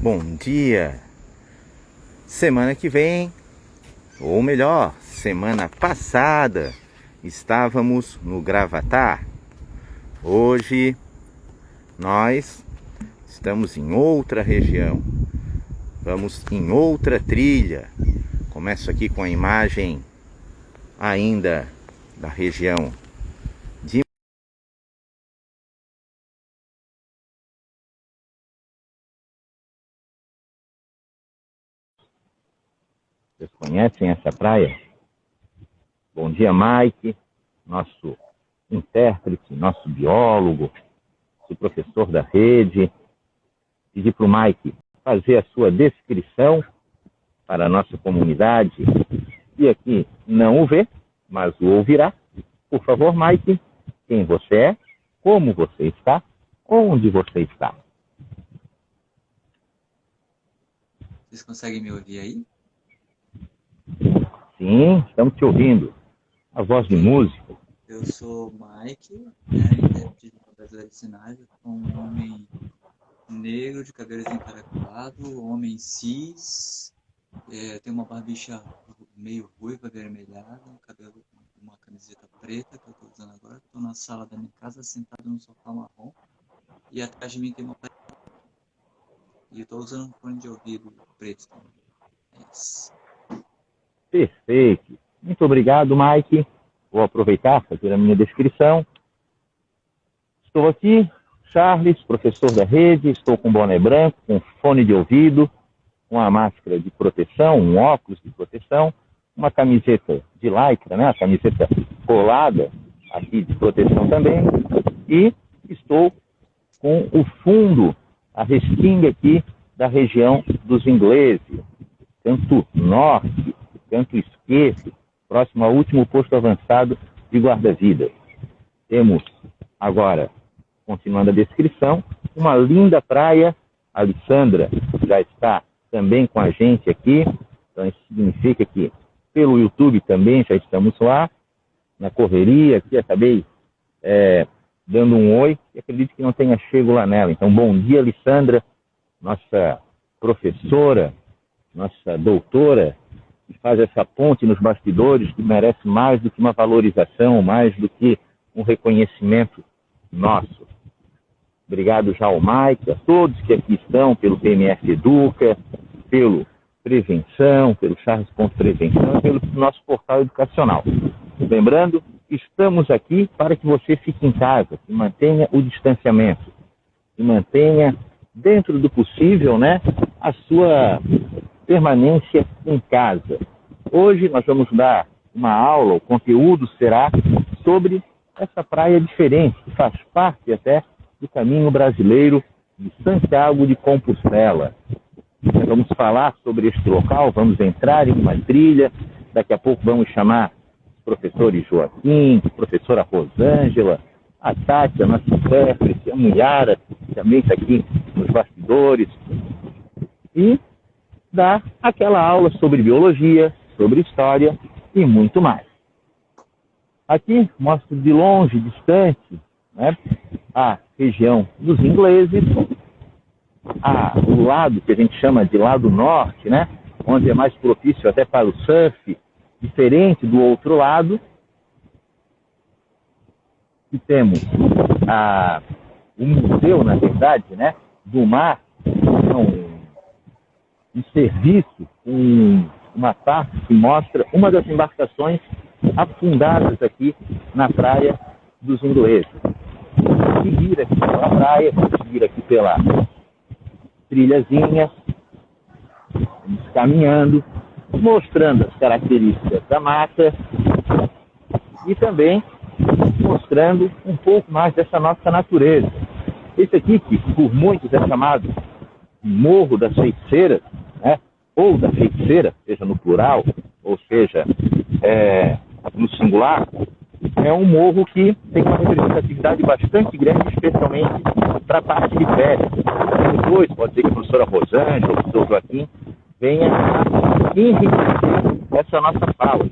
Bom dia! Semana que vem, ou melhor, semana passada, estávamos no Gravatá. Hoje nós estamos em outra região, vamos em outra trilha. Começo aqui com a imagem ainda da região de... Vocês conhecem essa praia? Bom dia, Mike, nosso intérprete, nosso biólogo, nosso professor da rede. Pedi para o Mike fazer a sua descrição para a nossa comunidade, e aqui não o vê, mas o ouvirá. Por favor, Mike, quem você é, como você está, onde você está. Vocês conseguem me ouvir aí? Sim, estamos te ouvindo. A voz de música. Eu sou Mike, intérprete de uma brasileira de sinais. Eu sou um homem negro de cabelos encaracolado, homem cis, tenho uma barbicha meio ruiva, avermelhada, um cabelo com uma camiseta preta que eu estou usando agora. Estou na sala da minha casa, sentado num sofá marrom, e atrás de mim tem uma parede. E eu estou usando um fone de ouvido preto também. É isso. Perfeito. Muito obrigado, Mike. Vou aproveitar para fazer a minha descrição. Estou aqui, Charles, professor da rede. Estou com boné branco, com fone de ouvido, uma máscara de proteção, um óculos de proteção, uma camiseta de lycra, né? A camiseta colada aqui de proteção também. E estou com o fundo, a restinga aqui da região dos ingleses, canto norte, canto esquerdo, próximo ao último posto avançado de guarda-vidas. Temos agora, continuando a descrição, uma linda praia. A Alessandra já está também com a gente aqui, então isso significa que pelo YouTube também já estamos lá, na correria aqui, acabei dando um oi, e acredito que não tenha chego lá nela. Então, bom dia, Alessandra, nossa professora, nossa doutora, que faz essa ponte nos bastidores, que merece mais do que uma valorização, mais do que um reconhecimento nosso. Obrigado já ao Mike, a todos que aqui estão, pelo PMF Educa, pelo Prevenção, pelo Charles.Prevenção e pelo nosso portal educacional. Lembrando, estamos aqui para que você fique em casa, que mantenha o distanciamento, que mantenha, dentro do possível, né, a sua permanência em casa. Hoje nós vamos dar uma aula, o conteúdo será sobre essa praia diferente, que faz parte até do caminho brasileiro de Santiago de Compostela. Nós vamos falar sobre este local, vamos entrar em uma trilha, daqui a pouco vamos chamar os professores Joaquim, a professora Rosângela, a Tati, a nossa intérprete, a Mulhara, que também está aqui nos bastidores, e dar aquela aula sobre biologia, sobre história e muito mais. Aqui mostro de longe, distante, né, a região dos ingleses, o lado que a gente chama de lado norte, né, onde é mais propício até para o surf, diferente do outro lado, que temos o museu, na verdade, né, do mar, um serviço, uma parte que mostra uma das embarcações afundadas aqui na praia dos ingleses. Seguir aqui pela praia, seguir aqui pela trilhazinha, caminhando, mostrando as características da mata e também mostrando um pouco mais dessa nossa natureza. Esse aqui, que por muitos é chamado Morro das Feiticeiras, né? Ou da Feiticeira, seja no plural, ou seja no singular, é um morro que tem uma representatividade bastante grande, especialmente para a parte de férias. Depois, pode ser que a professora Rosângela, o professor Joaquim, venha a enriquecer essa nossa fala.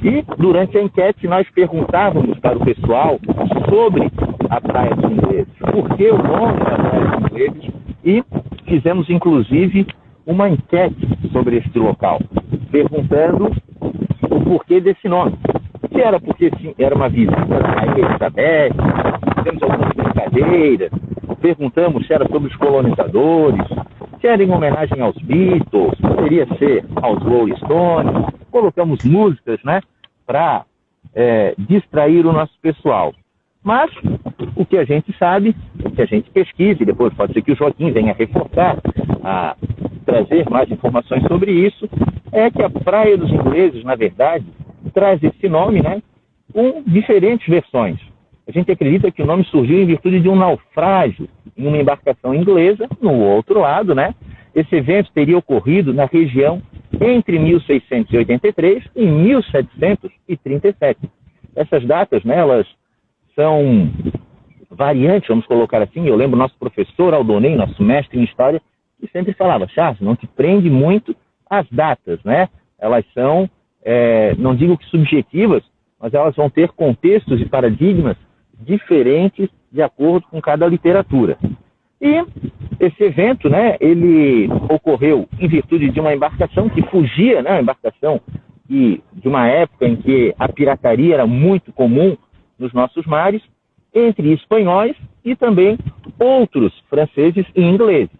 E durante a enquete nós perguntávamos para o pessoal sobre a Praia dos Ingleses. Por que o nome da Praia dos Ingleses? E fizemos inclusive uma enquete sobre este local, perguntando o porquê desse nome. Se era porque era uma visita da Rainha Elizabeth, fizemos algumas brincadeiras, perguntamos se era sobre os colonizadores, se era em homenagem aos Beatles, poderia ser aos Rolling Stones, colocamos músicas, né, para distrair o nosso pessoal. Mas o que a gente sabe, o que a gente pesquisa, e depois pode ser que o Joaquim venha reforçar, a trazer mais informações sobre isso, é que a Praia dos Ingleses, na verdade, traz esse nome, né, com diferentes versões. A gente acredita que o nome surgiu em virtude de um naufrágio em uma embarcação inglesa, no outro lado, né? Esse evento teria ocorrido na região entre 1683 e 1737. Essas datas, né, elas são variantes, vamos colocar assim. Eu lembro nosso professor Aldonei, nosso mestre em história, que sempre falava: Charles, não te prende muito às datas, né? Elas são, não digo que subjetivas, mas elas vão ter contextos e paradigmas diferentes de acordo com cada literatura. E esse evento, né, ele ocorreu em virtude de uma embarcação que fugia, né, uma embarcação de uma época em que a pirataria era muito comum nos nossos mares, entre espanhóis e também outros franceses e ingleses.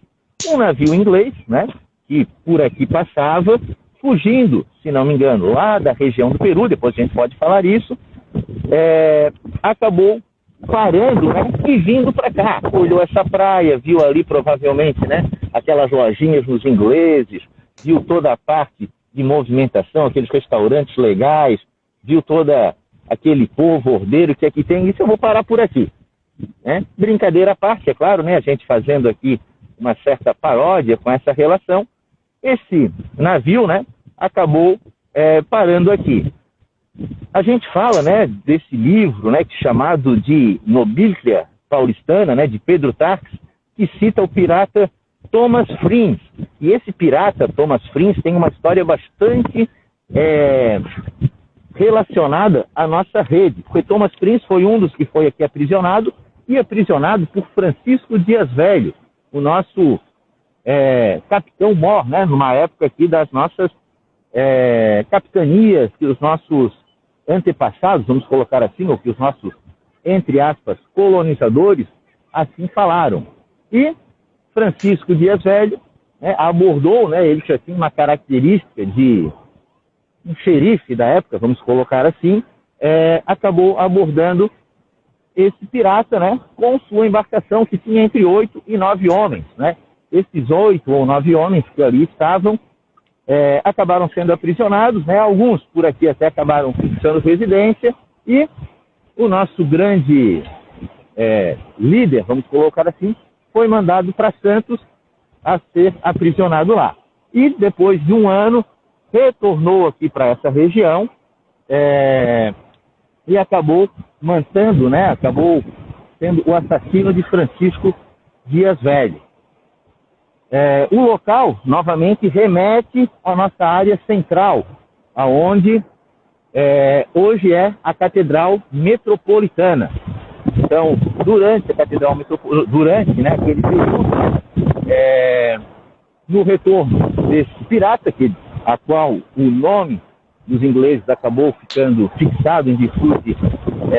Um navio inglês, né, que por aqui passava, fugindo, se não me engano, lá da região do Peru, depois a gente pode falar isso, acabou parando, né, e vindo para cá. Olhou essa praia, viu ali provavelmente, né, aquelas lojinhas dos ingleses, viu toda a parte de movimentação, aqueles restaurantes legais, viu toda aquele povo ordeiro que aqui tem, isso eu vou parar por aqui. Né? Brincadeira à parte, é claro, né, a gente fazendo aqui uma certa paródia com essa relação. Esse navio, né, acabou parando aqui. A gente fala, né, desse livro, né, chamado de Nobilia Paulistana, né, de Pedro Taques, que cita o pirata Thomas Friends. E esse pirata, Thomas Friends, tem uma história bastante relacionada à nossa rede. Porque Thomas Friends foi um dos que foi aqui aprisionado, e aprisionado por Francisco Dias Velho, o nosso capitão-mor, né, numa época aqui das nossas capitanias, que os nossos antepassados, vamos colocar assim, ou que os nossos, entre aspas, colonizadores, assim falaram. E Francisco Dias Velho, né, abordou, né, ele já tinha uma característica de um xerife da época, vamos colocar assim, acabou abordando esse pirata, né, com sua embarcação que tinha entre 8 e 9 homens, né? Esses 8 ou 9 homens que ali estavam acabaram sendo aprisionados, né? Alguns por aqui até acabaram fixando residência, e o nosso grande líder, vamos colocar assim, foi mandado para Santos a ser aprisionado lá. E depois de um ano, retornou aqui para essa região e acabou mantendo, né? Acabou sendo o assassino de Francisco Dias Velho. O local, novamente, remete à nossa área central, aonde hoje é a Catedral Metropolitana. Então, durante a Catedral Metropolitana, durante, né, aquele período, no retorno desse pirata, a qual o nome dos ingleses acabou ficando fixado em virtude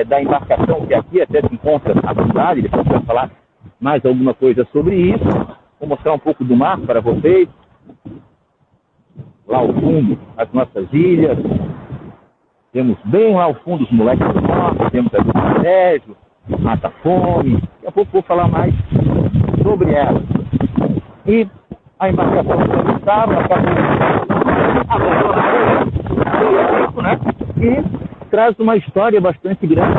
da embarcação que aqui até se encontra afundada, e depois vai falar mais alguma coisa sobre isso. Vou mostrar um pouco do mar para vocês. Lá ao fundo, as nossas ilhas. Temos bem lá ao fundo os moleques do norte, temos aqui o Sérgio, Mata Fome. Daqui a pouco vou falar mais sobre ela. E a embarcação que estava, abandonada, né? E traz uma história bastante grande.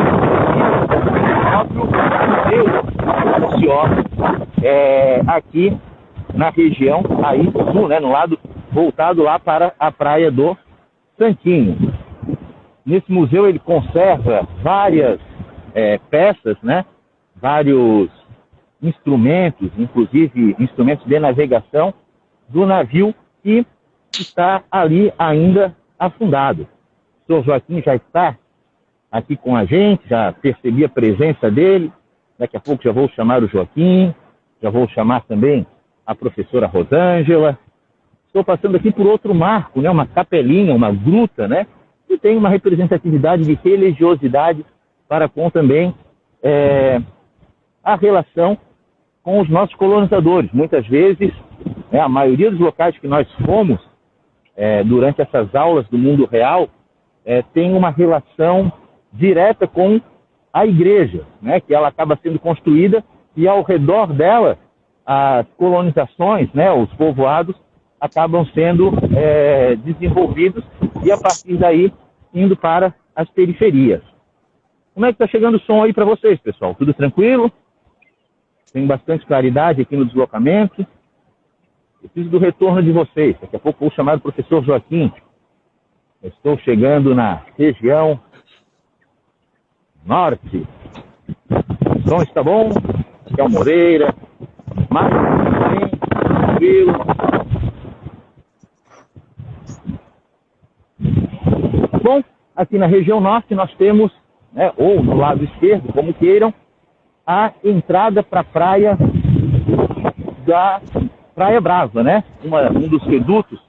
Aqui na região aí sul, né, no lado voltado lá para a praia do Santinho. Nesse museu ele conserva várias peças, né, vários instrumentos, inclusive instrumentos de navegação do navio que está ali ainda afundado. O senhor Joaquim já está aqui com a gente, já percebi a presença dele. Daqui a pouco já vou chamar o Joaquim, já vou chamar também a professora Rosângela. Estou passando aqui por outro marco, né? Uma capelinha, uma gruta, né? Que tem uma representatividade de religiosidade para com também a relação com os nossos colonizadores. Muitas vezes, a maioria dos locais que nós fomos durante essas aulas do mundo real tem uma relação direta com a igreja, né? Que ela acaba sendo construída e ao redor dela as colonizações, né? Os povoados acabam sendo desenvolvidos e a partir daí indo para as periferias. Como é que está chegando o som aí para vocês, pessoal? Tudo tranquilo? Tem bastante claridade aqui no deslocamento? Eu preciso do retorno de vocês. Daqui a pouco vou chamar o professor Joaquim. Eu estou chegando na região norte. O som está bom? Miquel Moreira. Mais bem, tranquilo. Bom, aqui na região norte nós temos, ou no lado esquerdo, como queiram, a entrada para a praia da Praia Brava, né? Um dos redutos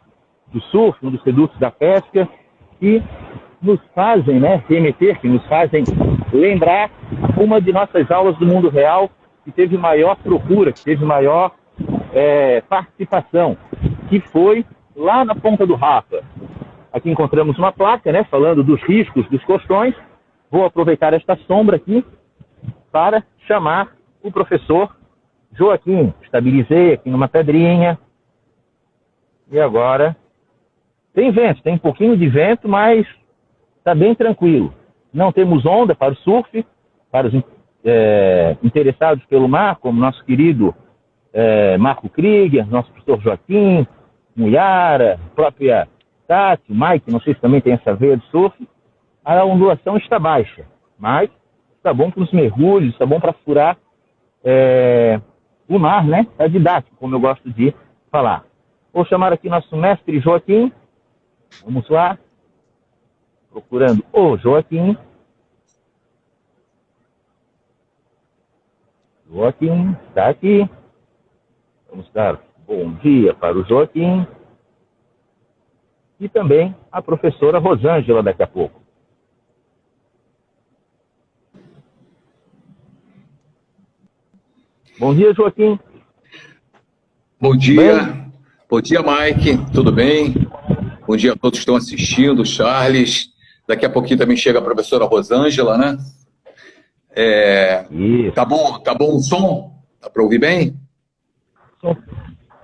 do surf, um dos redutos da pesca, que nos fazem remeter, que nos fazem lembrar uma de nossas aulas do mundo real que teve maior procura, que teve maior participação, que foi lá na Ponta do Rapa. Aqui encontramos uma placa, falando dos riscos dos costões. Vou aproveitar esta sombra aqui para chamar o professor Joaquim. Estabilizei aqui numa pedrinha. E agora tem vento, tem um pouquinho de vento, mas está bem tranquilo. Não temos onda para o surf, para os interessados pelo mar, como nosso querido Marco Krieger, nosso professor Joaquim, Muiara, própria Tati, Mike, não sei se também tem essa veia de surf. A ondulação está baixa, mas está bom para os mergulhos, está bom para furar o mar, É didático, como eu gosto de falar. Vou chamar aqui nosso mestre Joaquim. Vamos lá. Procurando o Joaquim. Joaquim está aqui. Vamos dar bom dia para o Joaquim. E também a professora Rosângela daqui a pouco. Bom dia, Joaquim. Bom dia. Bom dia, Mike. Tudo bem? Bom dia a todos que estão assistindo, Charles. Daqui a pouquinho também chega a professora Rosângela, né? Tá bom o som? Dá para ouvir bem?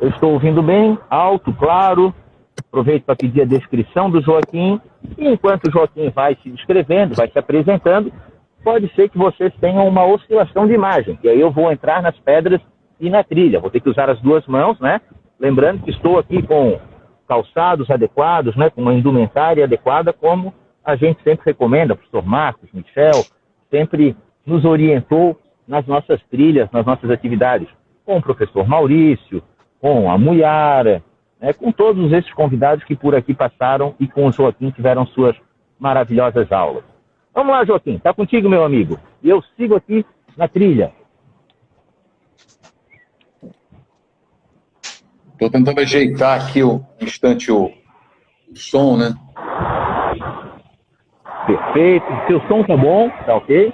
Eu estou ouvindo bem, alto, claro. Aproveito para pedir a descrição do Joaquim. E enquanto o Joaquim vai se descrevendo, vai se apresentando, pode ser que vocês tenham uma oscilação de imagem. E aí eu vou entrar nas pedras e na trilha. Vou ter que usar as duas mãos, Lembrando que estou aqui com calçados adequados, com uma indumentária adequada, como a gente sempre recomenda. O professor Marcos, Michel, sempre nos orientou nas nossas trilhas, nas nossas atividades. Com o professor Maurício, com a Muiara, com todos esses convidados que por aqui passaram e com o Joaquim tiveram suas maravilhosas aulas. Vamos lá, Joaquim, está contigo, meu amigo. E eu sigo aqui na trilha. Estou tentando ajeitar aqui um instante o som, Perfeito. Seu som tá bom, tá ok?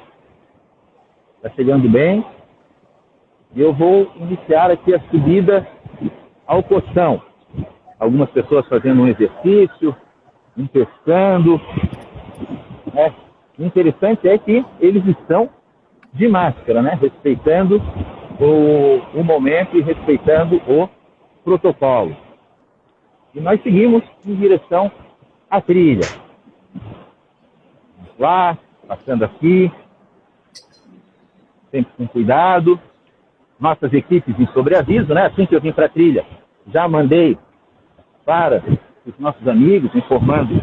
Tá chegando bem. E eu vou iniciar aqui a subida ao Coção. Algumas pessoas fazendo um exercício, pescando. O interessante é que eles estão de máscara, respeitando o momento e respeitando o protocolo. E nós seguimos em direção à trilha. Vamos lá, passando aqui, sempre com cuidado. Nossas equipes em sobreaviso, assim que eu vim para a trilha, já mandei para os nossos amigos, informando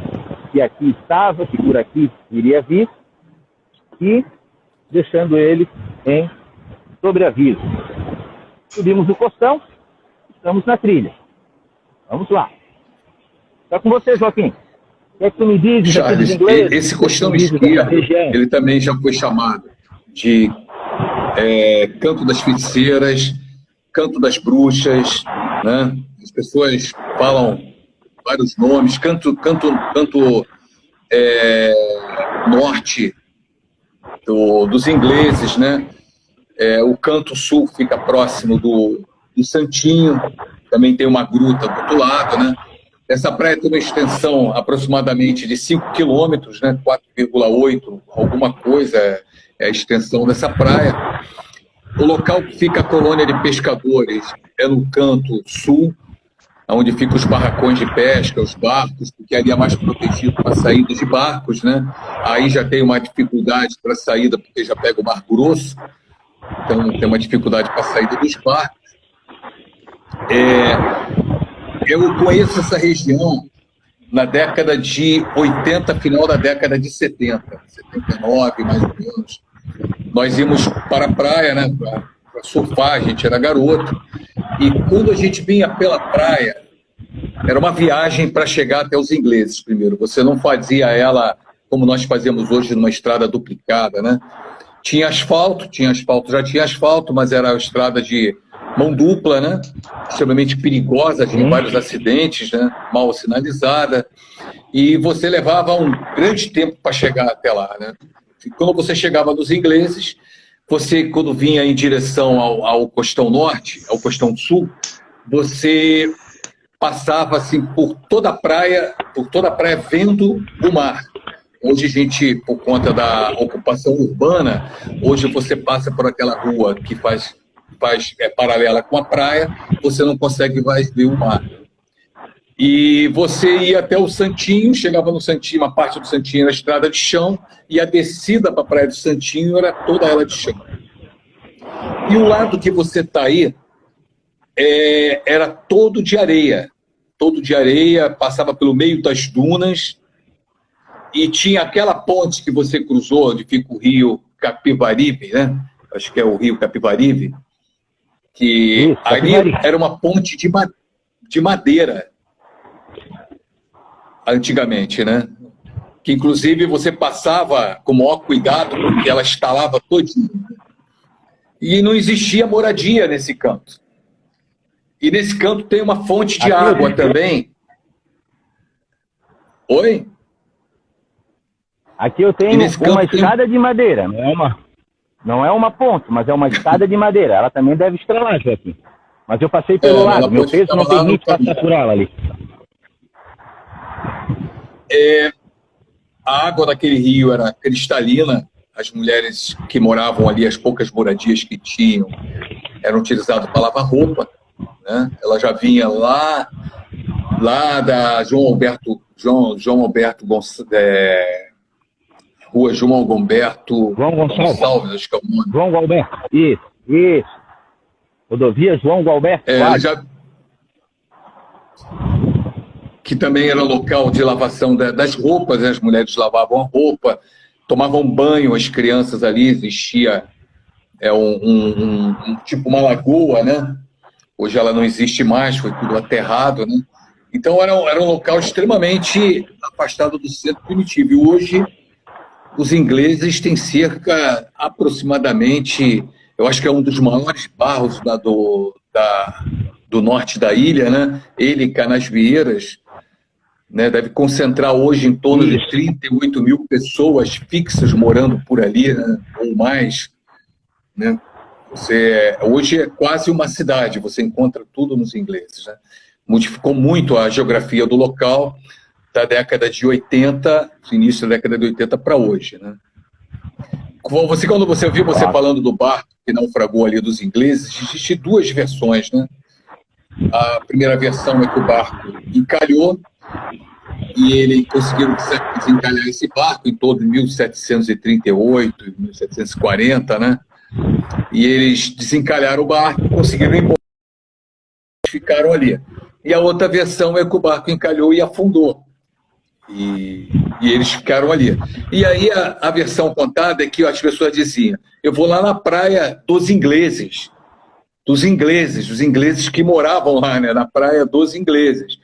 que aqui estava, que por aqui iria vir, e deixando eles em sobreaviso. Subimos o Coção, estamos na trilha. Vamos lá. Está com você, Joaquim. O que é que tu me diz? Charles, esse costão esquerdo, ele também já foi chamado de Canto das Feiticeiras, Canto das Bruxas, né? As pessoas falam vários nomes, canto norte dos ingleses, né? O canto sul fica próximo do Santinho, também tem uma gruta do outro lado, né? Essa praia tem uma extensão aproximadamente de 5 quilômetros, né? 4,8, alguma coisa é a extensão dessa praia. O local que fica a colônia de pescadores é no canto sul, onde ficam os barracões de pesca, os barcos, porque ali é mais protegido para a saída de barcos, né? Aí já tem uma dificuldade para a saída, porque já pega o Mar Grosso, então tem uma dificuldade para a saída dos barcos. Eu conheço essa região na década de 80, final da década de 70, 79, mais ou menos. Nós íamos para a praia, né, para surfar, a gente era garoto, e quando a gente vinha pela praia, era uma viagem para chegar até os ingleses primeiro. Você não fazia ela como nós fazemos hoje numa estrada duplicada, né? Tinha asfalto, já tinha asfalto, mas era uma estrada de mão dupla, né? Extremamente perigosa, tinha vários acidentes, né? Mal sinalizada, e você levava um grande tempo para chegar até lá, né? E quando você chegava nos ingleses, você, quando vinha em direção ao costão norte, ao costão sul, você passava assim por toda a praia vendo o mar. Hoje a gente, por conta da ocupação urbana, hoje você passa por aquela rua que é paralela com a praia, você não consegue mais ver o mar. E você ia até o Santinho, chegava no Santinho, uma parte do Santinho era estrada de chão, e a descida para a praia do Santinho era toda ela de chão. E o lado que você está aí era todo de areia, passava pelo meio das dunas, e tinha aquela ponte que você cruzou, onde fica o rio Capibaribe, né? Acho que é o rio Capibaribe, que isso, ali era uma ponte de madeira, antigamente, né? Que inclusive você passava com o maior cuidado, porque ela estalava todinha. E não existia moradia nesse canto. E nesse canto tem uma fonte de água também. Oi? Aqui eu tenho uma escada de madeira, não é uma ponte, mas é uma escada de madeira. Ela também deve estrelar, Joaquim. Mas eu passei pelo lado, meu peso não permite passar por ela ali. A água daquele rio era cristalina, as mulheres que moravam ali, as poucas moradias que tinham, eram utilizadas para lavar roupa, né? Ela já vinha lá da Rua João Gonçalves, acho que é o nome. João Galberto, isso. Rodovia João Galberto. Que também era local de lavação das roupas, né? As mulheres lavavam a roupa, tomavam banho, as crianças ali, existia tipo uma lagoa, né? Hoje ela não existe mais, foi tudo aterrado, né? Então era um local extremamente afastado do centro primitivo. E hoje os ingleses têm aproximadamente, eu acho que é um dos maiores bairros do norte da ilha, né? Ele, Canasvieiras, né? Deve concentrar hoje em torno de 38 mil pessoas fixas morando por ali, né? Ou mais, né? Hoje é quase uma cidade, você encontra tudo nos ingleses, né? Modificou muito a geografia do local da década de 80, início da década de 80 para hoje, né? Quando você ouviu você falando do barco que naufragou ali dos ingleses, existem duas versões, né? A primeira versão é que o barco encalhou e ele conseguiu desencalhar esse barco em torno de 1738, 1740, né? E eles desencalharam o barco, conseguiram ir embora, ficaram ali. E a outra versão é que o barco encalhou e afundou. E eles ficaram ali. E aí a versão contada é que as pessoas diziam: eu vou lá na praia dos ingleses. Os ingleses que moravam lá, né, na praia dos ingleses.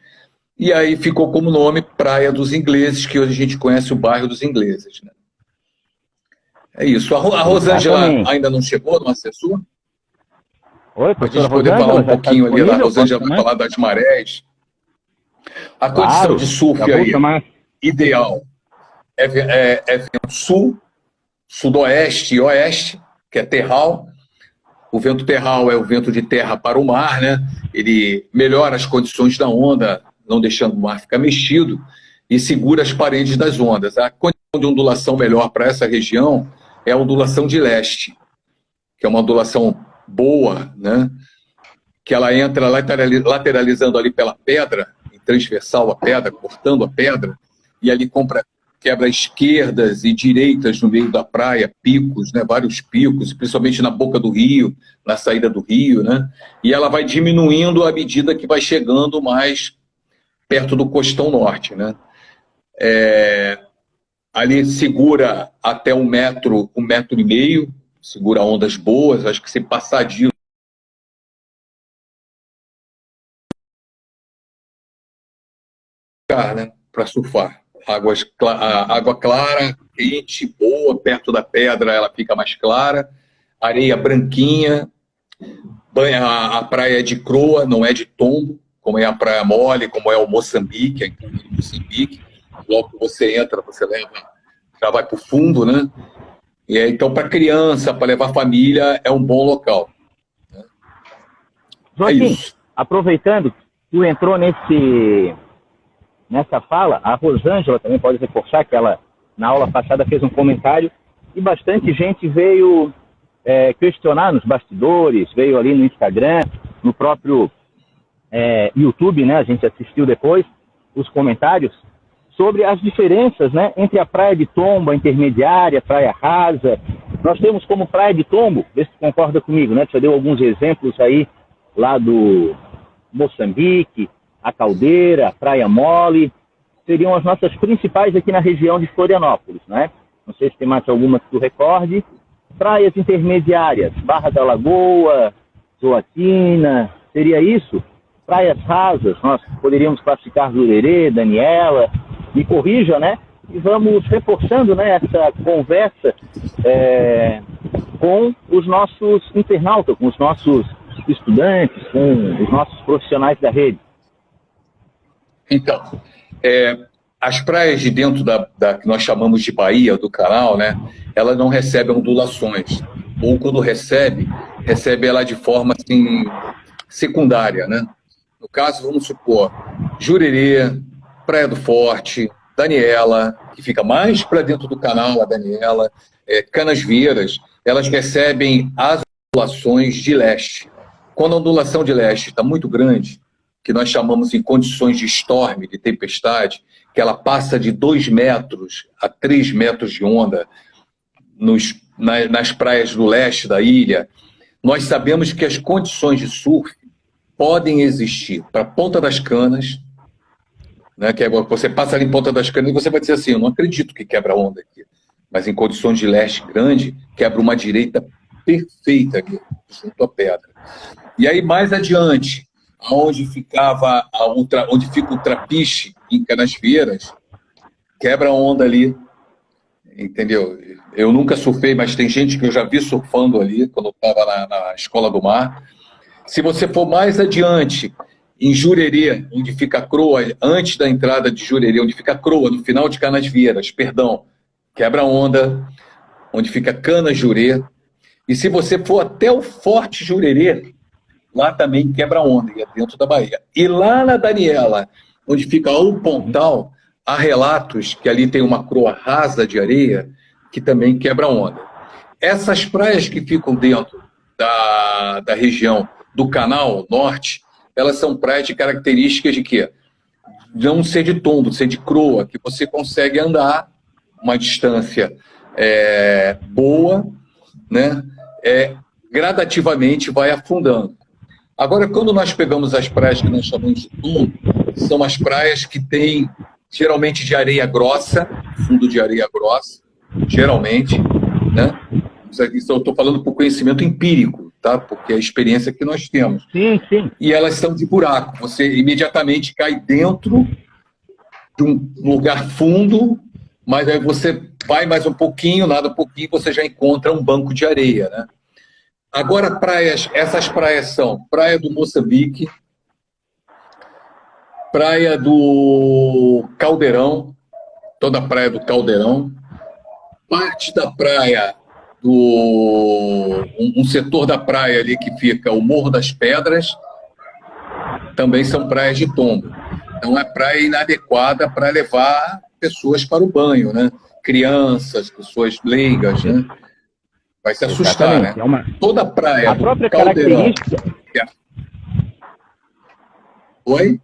E aí ficou como nome Praia dos Ingleses, que hoje a gente conhece o bairro dos ingleses, né? É isso. A Rosângela ainda não chegou, não acessou? Oi, Para a professora gente poder falar Rosângela, um já está pouquinho ali, a disponível? Posso Rosângela vai chamar? falar das marés. A condição Claro, de surf já vou aí, chamar. ideal, é vento sul, sudoeste e oeste, que é terral. O vento terral é o vento de terra para o mar, né? Ele melhora as condições da onda, não deixando o mar ficar mexido, e segura as paredes das ondas. A condição de ondulação melhor para essa região é a ondulação de leste, que é uma ondulação boa, né? Que ela entra lateralizando ali pela pedra, em transversal à pedra, cortando a pedra, e ali quebra esquerdas e direitas no meio da praia, picos, né, vários picos, principalmente na boca do rio, na saída do rio, né, e ela vai diminuindo à medida que vai chegando mais perto do costão norte, né. Ali segura até 1 metro, 1,5 metros, segura ondas boas, acho que se passar disso, né, para surfar. Água clara, quente, boa, perto da pedra ela fica mais clara, areia branquinha, a praia é de croa, não é de tombo, como é a Praia Mole, como é o Moçambique, a entrada de Moçambique. Logo que você entra, você leva, já vai para o fundo, né? E então, para criança, para levar família, é um bom local. Joaquim, isso. aproveitando, tu entrou nessa fala, a Rosângela também pode reforçar que ela, na aula passada, fez um comentário e bastante gente veio questionar nos bastidores, veio ali no Instagram, no próprio YouTube, né? A gente assistiu depois os comentários sobre as diferenças, né, entre a praia de tombo, a intermediária, a praia rasa. Nós temos como praia de tombo, vê se tu concorda comigo, né? Você deu alguns exemplos aí lá do Moçambique, a Caldeira, a Praia Mole, seriam as nossas principais aqui na região de Florianópolis, né? Não sei se tem mais alguma que tu recorde. Praias intermediárias, Barra da Lagoa, Zoatina, seria isso? Praias rasas, nós poderíamos classificar Jurerê, Daniela, me corrija, né? E vamos reforçando, né, essa conversa com os nossos internautas, com os nossos estudantes, com os nossos profissionais da rede. Então, as praias de dentro da que nós chamamos de Baía, do canal, né, elas não recebem ondulações. Ou quando recebe ela de forma assim, secundária, né? No caso, vamos supor, Jurerê, Praia do Forte, Daniela, que fica mais para dentro do canal, a Daniela, Canasvieiras, elas recebem as ondulações de leste. Quando a ondulação de leste está muito grande, que nós chamamos em condições de storm, de tempestade, que ela passa de 2 metros a 3 metros de onda nas praias do leste da ilha, nós sabemos que as condições de surf podem existir para Ponta das Canas, né, que você passa ali em Ponta das Canas e você vai dizer assim, eu não acredito que quebra onda aqui, mas em condições de leste grande, quebra uma direita perfeita aqui, junto à pedra. E aí mais adiante, onde fica o Trapiche, em Canasvieiras, quebra onda ali, entendeu? Eu nunca surfei, mas tem gente que eu já vi surfando ali, quando eu estava na Escola do Mar. Se você for mais adiante, em Jurerê, onde fica a Croa, antes da entrada de Jurerê, onde fica a Croa, no final de Canasvieiras, perdão, quebra onda, onde fica Canajurê. E se você for até o Forte Jurerê, lá também quebra onda, e é dentro da Bahia. E lá na Daniela, onde fica o Pontal, há relatos que ali tem uma croa rasa de areia que também quebra onda. Essas praias que ficam dentro da região do Canal Norte, elas são praias de características de quê? De não ser de tombo, ser de croa, que você consegue andar uma distância boa, né? Gradativamente vai afundando. Agora, quando nós pegamos as praias que nós chamamos de tombo, são as praias que têm geralmente de areia grossa, fundo de areia grossa, geralmente, né? Eu estou falando por conhecimento empírico, tá? Porque é a experiência que nós temos. Sim, sim. E elas são de buraco. Você imediatamente cai dentro de um lugar fundo, mas aí você vai mais um pouquinho, nada um pouquinho, você já encontra um banco de areia, né? Agora, essas praias são Praia do Moçambique, Praia do Caldeirão, toda a Praia do Caldeirão, parte da praia um setor da praia ali que fica o Morro das Pedras, também são praias de tombo. Então é praia inadequada para levar pessoas para o banho, né? Crianças, pessoas leigas, né? Vai se assustar, Exatamente. né? Toda praia a própria do Caldeirão. característica. Oi?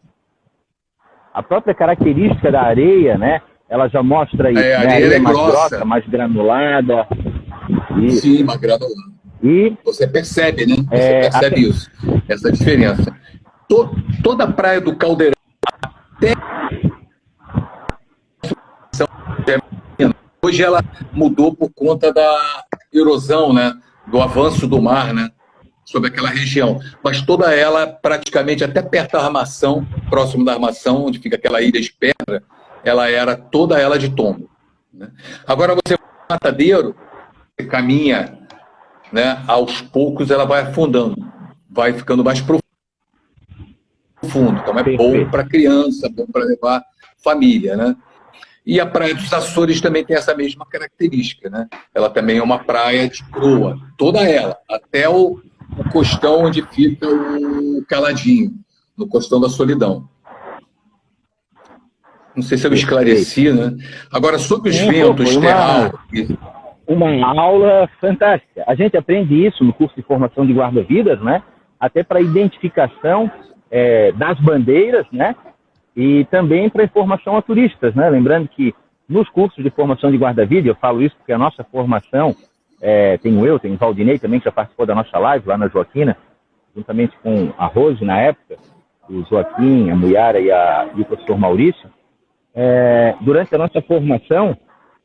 A própria característica da areia, né? Ela já mostra isso, a né? areia é mais grossa, grossa, mais granulada. Isso. Sim, mais granulada. E você percebe, né? Você percebe isso, essa diferença. Toda a praia do Caldeirão até hoje ela mudou por conta da erosão, né? Do avanço do mar, né? Sobre aquela região. Mas toda ela, praticamente até perto da Armação, próximo da Armação, onde fica aquela ilha de pedra, ela era toda ela de tombo, né? Agora você vai no Matadeiro, você caminha, né? Aos poucos ela vai afundando, vai ficando mais profundo. Então é bom para criança, bom para levar família, né? E a Praia dos Açores também tem essa mesma característica, né? Ela também é uma praia de proa, toda ela, até o costão onde fica o Caladinho, no Costão da Solidão. Não sei se eu esclareci, né? Agora, sobre os ventos, terral... Uma aula fantástica. A gente aprende isso no curso de formação de guarda-vidas, né? Até para identificação das bandeiras, né? E também para informação a turistas, né? Lembrando que nos cursos de formação de guarda-vida, eu falo isso porque a nossa formação, tenho o Valdinei também, que já participou da nossa live lá na Joaquina, juntamente com a Rose na época, o Joaquim, a Muyara e o professor Maurício. Durante a nossa formação,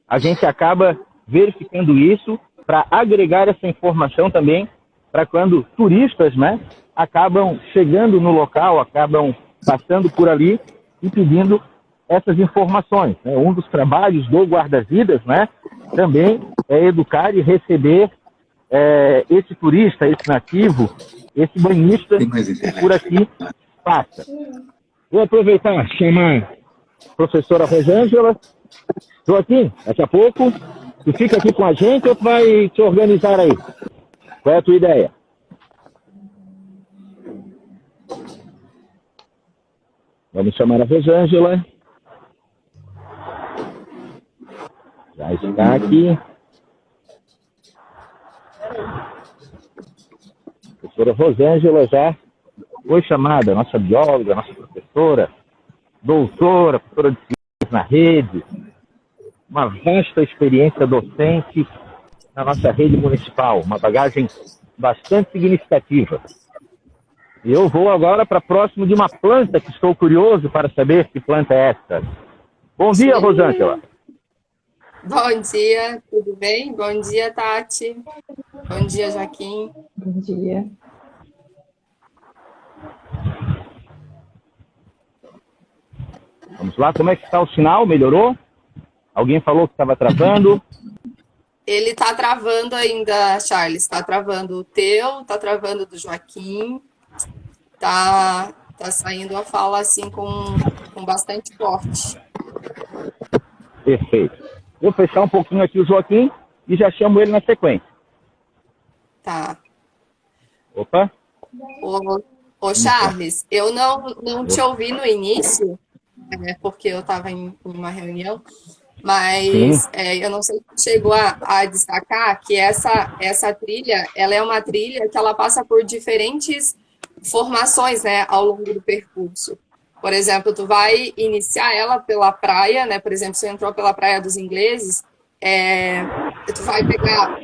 a gente acaba verificando isso para agregar essa informação também para quando turistas, né, acabam chegando no local, acabam passando por ali e pedindo essas informações, né? Um dos trabalhos do guarda-vidas, né, também é educar e receber esse turista, esse nativo, esse banhista que por aqui passa. Vou aproveitar e chamar a professora Rosângela. Joaquim, daqui a pouco, tu fica aqui com a gente ou tu vai te organizar aí? Qual é a tua ideia? Vamos chamar a Rosângela. Já está aqui. A professora Rosângela já foi chamada, nossa bióloga, nossa professora, doutora, professora de ciências na rede, uma vasta experiência docente na nossa rede municipal, uma bagagem bastante significativa. E eu vou agora para próximo de uma planta que estou curioso para saber que planta é essa. Bom dia, Rosângela. Bom dia, tudo bem? Bom dia, Tati. Bom dia, Joaquim. Bom dia. Vamos lá, como é que está o sinal? Melhorou? Alguém falou que estava travando? Ele está travando ainda, Charles. Está travando o teu, está travando do Joaquim. Tá saindo a fala assim com bastante corte. Perfeito. Vou fechar um pouquinho aqui o Joaquim e já chamo ele na sequência. Tá. Opa. Ô Charles, eu não te ouvi no início, porque eu estava em uma reunião, mas eu não sei se chegou a destacar que essa trilha, ela é uma trilha que ela passa por diferentes formações, né, ao longo do percurso. Por exemplo, tu vai iniciar ela pela praia, né? Por exemplo, você entrou pela Praia dos Ingleses, tu vai pegar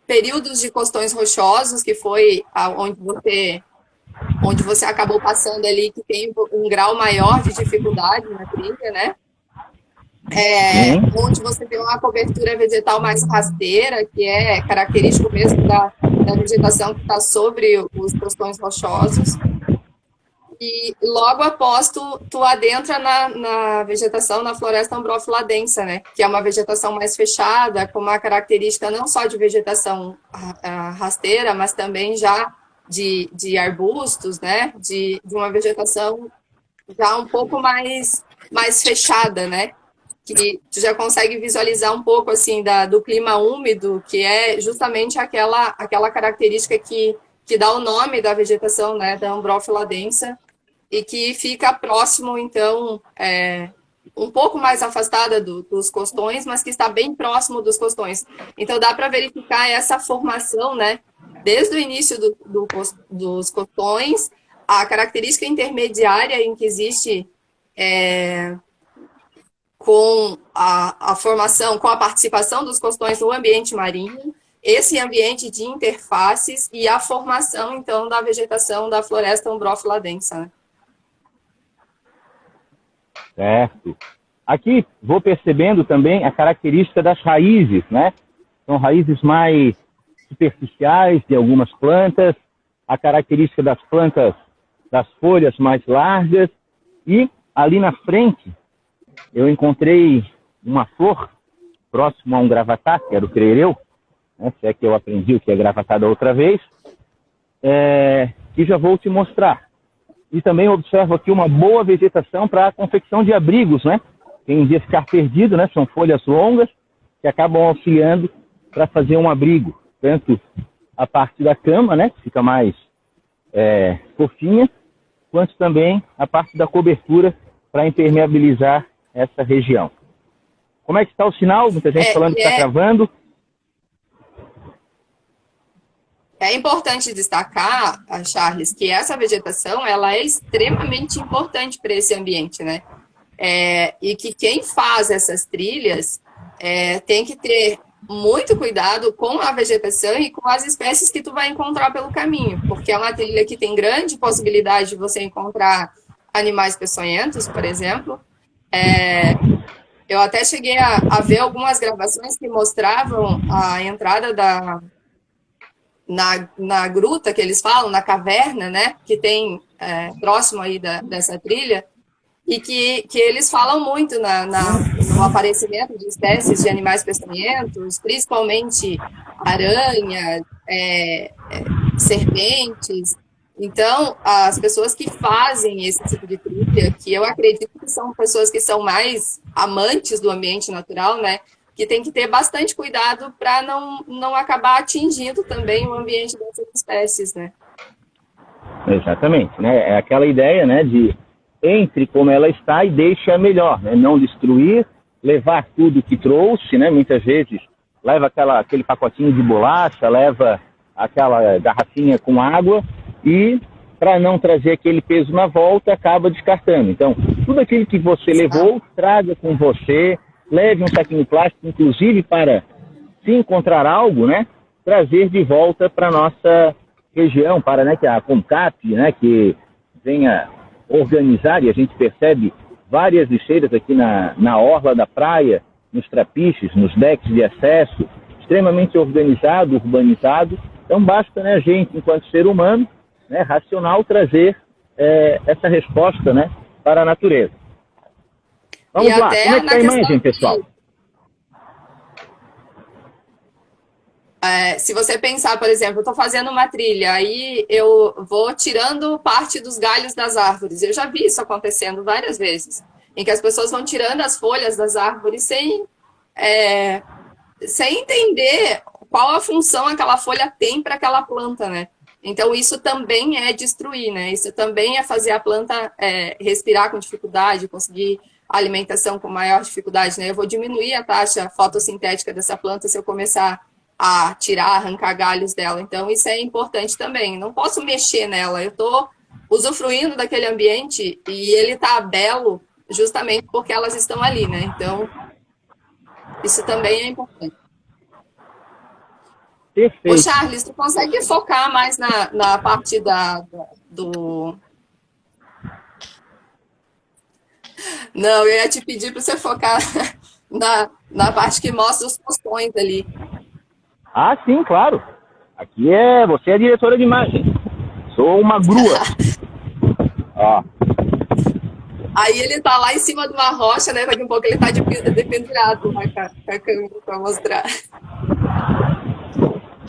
períodos de costões rochosos, que foi onde você acabou passando ali, que tem um grau maior de dificuldade na trilha, né? Onde você tem uma cobertura vegetal mais rasteira, que é característico mesmo da vegetação que está sobre os costões rochosos. E logo após tu adentra na vegetação, na floresta Ambrófila densa, né? Que é uma vegetação mais fechada, com uma característica não só de vegetação rasteira, mas também já de arbustos, né? De uma vegetação já um pouco mais fechada, né? Que tu já consegue visualizar um pouco assim do clima úmido, que é justamente aquela característica que dá o nome da vegetação, né, da Ambrófila densa, e que fica próximo, então, um pouco mais afastada dos costões, mas que está bem próximo dos costões. Então, dá para verificar essa formação, né, desde o início dos costões, a característica intermediária em que existe com a formação, com a participação dos costões no ambiente marinho, esse ambiente de interfaces e a formação, então, da vegetação da floresta Ambrófila densa. Né? Certo. Aqui vou percebendo também a característica das raízes, né? São raízes mais superficiais de algumas plantas, a característica das plantas, das folhas mais largas, e ali na frente eu encontrei uma flor próximo a um gravatá, que era o crereu, né, se é que eu aprendi o que é gravatá da outra vez, que já vou te mostrar. E também observo aqui uma boa vegetação para a confecção de abrigos, né? Tem de ficar perdido, né? São folhas longas que acabam auxiliando para fazer um abrigo. Tanto a parte da cama, né? Que fica mais fofinha, quanto também a parte da cobertura para impermeabilizar essa região. Como é que está o sinal? Muita gente falando que está travando. É importante destacar, Charles, que essa vegetação ela é extremamente importante para esse ambiente, né? E que quem faz essas trilhas tem que ter muito cuidado com a vegetação e com as espécies que tu vai encontrar pelo caminho, porque é uma trilha que tem grande possibilidade de você encontrar animais peçonhentos, por exemplo. Eu até cheguei a ver algumas gravações que mostravam a entrada na gruta, que eles falam, na caverna, né, que tem próximo aí dessa trilha, e que eles falam muito no aparecimento de espécies de animais peçonhentos, principalmente aranhas, serpentes. Então, as pessoas que fazem esse tipo de trilha, que eu acredito que são pessoas que são mais amantes do ambiente natural, né, que tem que ter bastante cuidado para não acabar atingindo também o ambiente dessas espécies, né? Exatamente, né? É aquela ideia, né, de entre como ela está e deixe a melhor, né? Não destruir, levar tudo que trouxe, né? Muitas vezes leva aquele pacotinho de bolacha, leva aquela garrafinha com água e, para não trazer aquele peso na volta, acaba descartando. Então, tudo aquilo que você levou, traga com você, leve um saquinho plástico, inclusive para, se encontrar algo, né, trazer de volta para a nossa região, para, né, que a CONCAP, né, que venha organizar, e a gente percebe várias lixeiras aqui na orla da praia, nos trapiches, nos decks de acesso, extremamente organizado, urbanizado. Então basta, né, a gente, enquanto ser humano, né, racional, trazer essa resposta, né, para a natureza. Vamos lá, como é que está a imagem, pessoal? Se você pensar, por exemplo, eu estou fazendo uma trilha, aí eu vou tirando parte dos galhos das árvores. Eu já vi isso acontecendo várias vezes, em que as pessoas vão tirando as folhas das árvores sem entender qual a função aquela folha tem para aquela planta, né? Então, isso também é destruir, né? Isso também é fazer a planta respirar com dificuldade, conseguir alimentação com maior dificuldade, né? Eu vou diminuir a taxa fotossintética dessa planta se eu começar a arrancar galhos dela. Então, isso é importante também. Não posso mexer nela. Eu estou usufruindo daquele ambiente e ele está belo justamente porque elas estão ali, né? Então, isso também é importante. Perfeito. Ô, Charles, tu consegue focar mais na parte do... Não, eu ia te pedir para você focar na parte que mostra os postões ali. Ah, sim, claro. Aqui você é a diretora de imagem. Sou uma grua. Ó. Aí ele tá lá em cima de uma rocha, né? Daqui a pouco ele tá dependurado lá com a câmera para mostrar.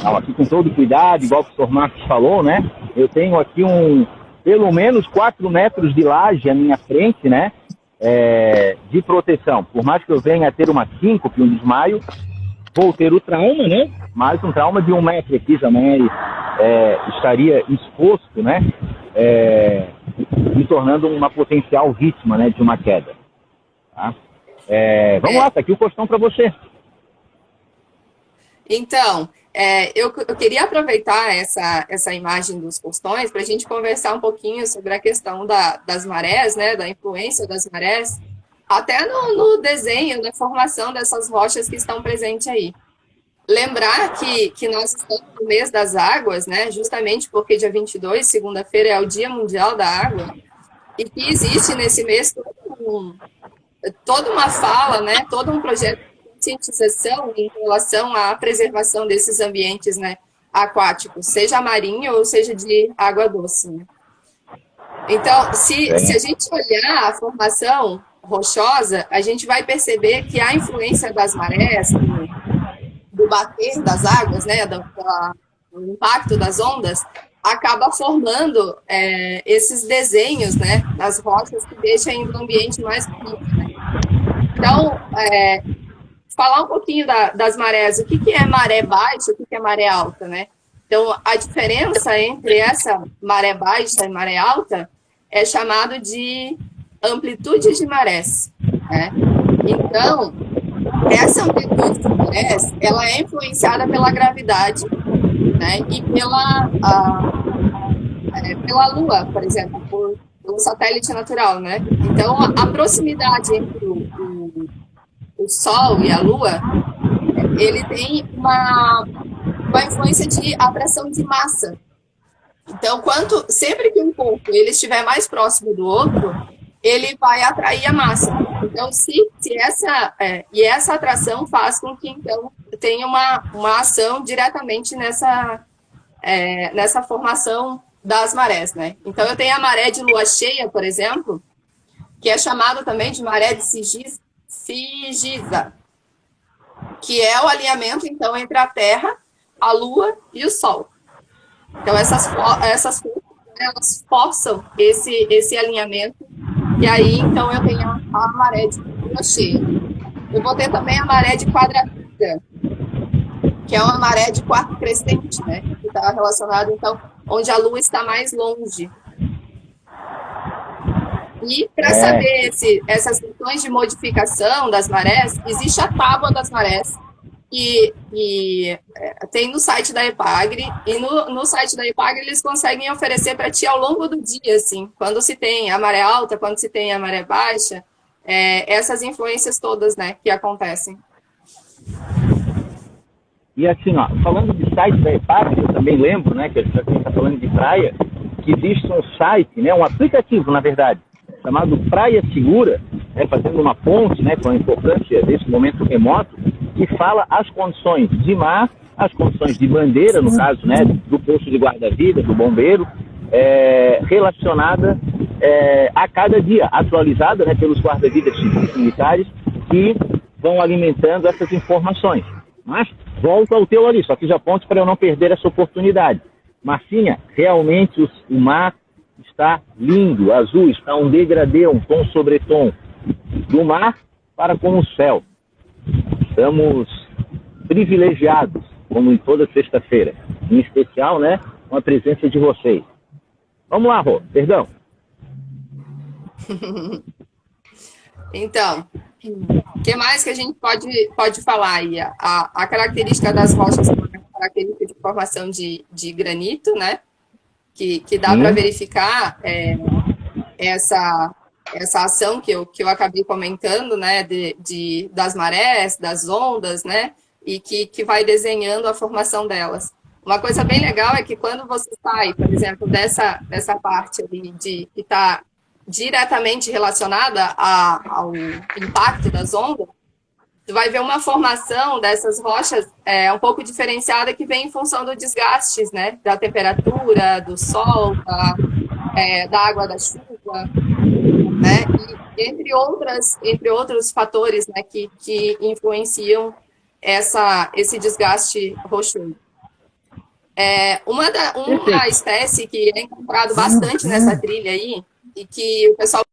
Não, aqui com todo cuidado, igual o professor Marcos falou, né? Eu tenho aqui pelo menos 4 metros de laje à minha frente, né? De proteção. Por mais que eu venha a ter uma síncope, um desmaio, vou ter o trauma, né? Mas um trauma de 1 metro aqui jamais estaria exposto, né? Me tornando uma potencial vítima, né? De uma queda. Tá? Vamos lá, tá aqui o costão para você. Então, eu queria aproveitar essa imagem dos costões para a gente conversar um pouquinho sobre a questão das marés, né, da influência das marés, até no desenho, na formação dessas rochas que estão presentes aí. Lembrar que nós estamos no mês das águas, né, justamente porque dia 22, segunda-feira, é o Dia Mundial da Água, e que existe nesse mês toda uma fala, né, todo um projeto conscientização em relação à preservação desses ambientes, né, aquáticos, seja marinho ou seja de água doce. Né? Então, se a gente olhar a formação rochosa, a gente vai perceber que a influência das marés, do bater das águas, né, do impacto das ondas, acaba formando esses desenhos, né, nas rochas que deixam ainda o ambiente mais bonito. Né? Então, falar um pouquinho das marés, o que é maré baixa, o que é maré alta, né? Então, a diferença entre essa maré baixa e maré alta é chamado de amplitude de marés, né? Então, essa amplitude de marés, ela é influenciada pela gravidade, né? E pela Lua, por exemplo, pelo satélite natural, né? Então, a proximidade entre o Sol e a Lua, ele tem uma influência de atração de massa. Então, sempre que um corpo ele estiver mais próximo do outro, ele vai atrair a massa. Então, essa atração faz com que, então, tenha uma ação diretamente nessa formação das marés, né? Então, eu tenho a maré de lua cheia, por exemplo, que é chamada também de maré de Sigiza, que é o alinhamento, então, entre a Terra, a Lua e o Sol. Então, essas forças, elas forçam esse alinhamento, e aí, então, eu tenho a maré de lua cheia. Eu vou ter também a maré de quadratura, que é uma maré de quarto crescente, né? Que está relacionado, então, onde a Lua está mais longe. E para saber essas questões de modificação das marés, existe a tábua das marés, que tem no site da EPAGRE, e no site da EPAGRE eles conseguem oferecer para ti ao longo do dia, assim, quando se tem a maré alta, quando se tem a maré baixa, essas influências todas, né, que acontecem. E assim, ó, falando de site da EPAGRE, eu também lembro, né, que a gente está falando de praia, que existe um site, né, um aplicativo, na verdade, chamado Praia Segura, né, fazendo uma ponte, né, com a importância desse momento remoto, que fala as condições de mar, as condições de bandeira, no caso, né, do posto de guarda-vida, do bombeiro, relacionada a cada dia, atualizada, né, pelos guarda-vidas civis e militares, que vão alimentando essas informações. Mas volto ao teu ali, só fiz a ponte para eu não perder essa oportunidade. Marcinha, realmente o mar está lindo, azul, está um degradê, um tom sobre tom do mar para com o céu. Estamos privilegiados, como em toda sexta-feira, em especial, né, com a presença de vocês. Vamos lá, Rô, perdão. Então, o que mais que a gente pode falar aí? A característica das rochas é uma característica de formação de granito, né? Que dá para verificar essa ação que eu acabei comentando, né? Das marés, das ondas, né? E que vai desenhando a formação delas. Uma coisa bem legal é que quando você sai, por exemplo, dessa parte ali que está diretamente relacionada ao impacto das ondas, você vai ver uma formação dessas rochas um pouco diferenciada que vem em função do desgaste, né, da temperatura, do sol, da água da chuva. água, né? E entre outros fatores, né, que influenciam esse desgaste rochoso. Uma espécie que é encontrado bastante nessa trilha aí, e que o pessoal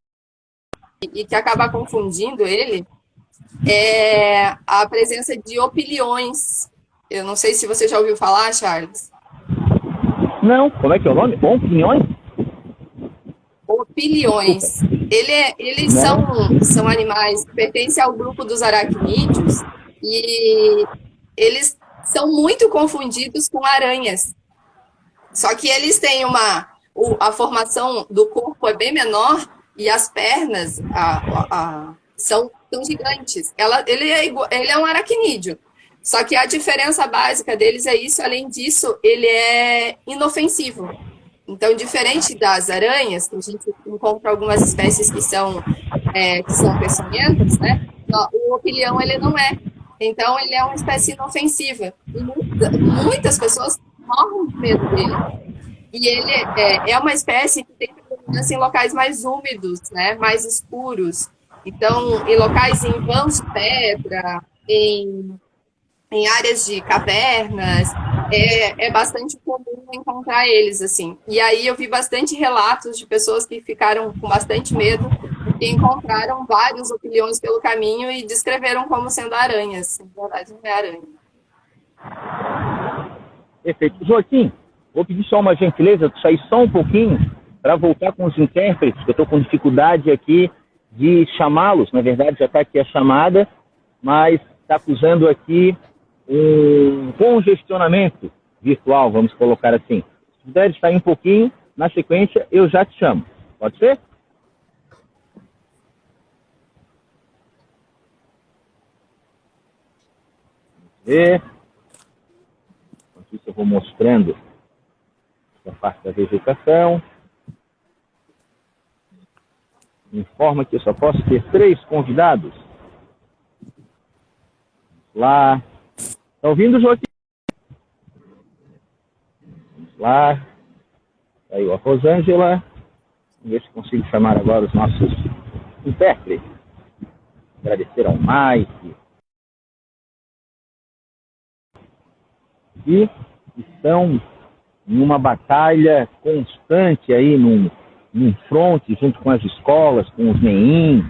acaba confundindo ele, é a presença de opiliões. Eu não sei se você já ouviu falar, Charles. Não, como é que é o nome? Opiniões? Opiliões. Eles são animais que pertencem ao grupo dos aracnídeos e eles são muito confundidos com aranhas. Só que eles têm a formação do corpo é bem menor e as pernas são gigantes. Ele é um aracnídeo. Só que a diferença básica deles é isso. Além disso, ele é inofensivo. Então, diferente das aranhas, que a gente encontra algumas espécies que são peçonhentas, né? O opilião, ele não é. Então, ele é uma espécie inofensiva. E muitas pessoas morrem de medo dele. E ele é uma espécie que tem predominância em locais mais úmidos, né? Mais escuros. Então, em locais em vãos de pedra, em áreas de cavernas, é bastante comum encontrar eles, assim. E aí eu vi bastante relatos de pessoas que ficaram com bastante medo e encontraram vários opiliões pelo caminho e descreveram como sendo aranhas. Na verdade, não é aranha. Perfeito. Joaquim, vou pedir só uma gentileza, tu sair só um pouquinho para voltar com os intérpretes, que eu estou com dificuldade aqui de chamá-los. Na verdade, já está aqui a chamada, mas está acusando aqui um congestionamento virtual, vamos colocar assim. Se puder sair um pouquinho, na sequência eu já te chamo. Pode ser? Vamos ver. Enquanto isso eu vou mostrando a parte da vegetação. Informa que eu só posso ter 3 convidados. Lá. Está ouvindo, Joaquim? Vamos lá. Saiu a Rosângela. Vamos ver se consigo chamar agora os nossos intérpretes. Agradecer ao Mike. E estão em uma batalha constante aí, num fronte, junto com as escolas, com os NEIM,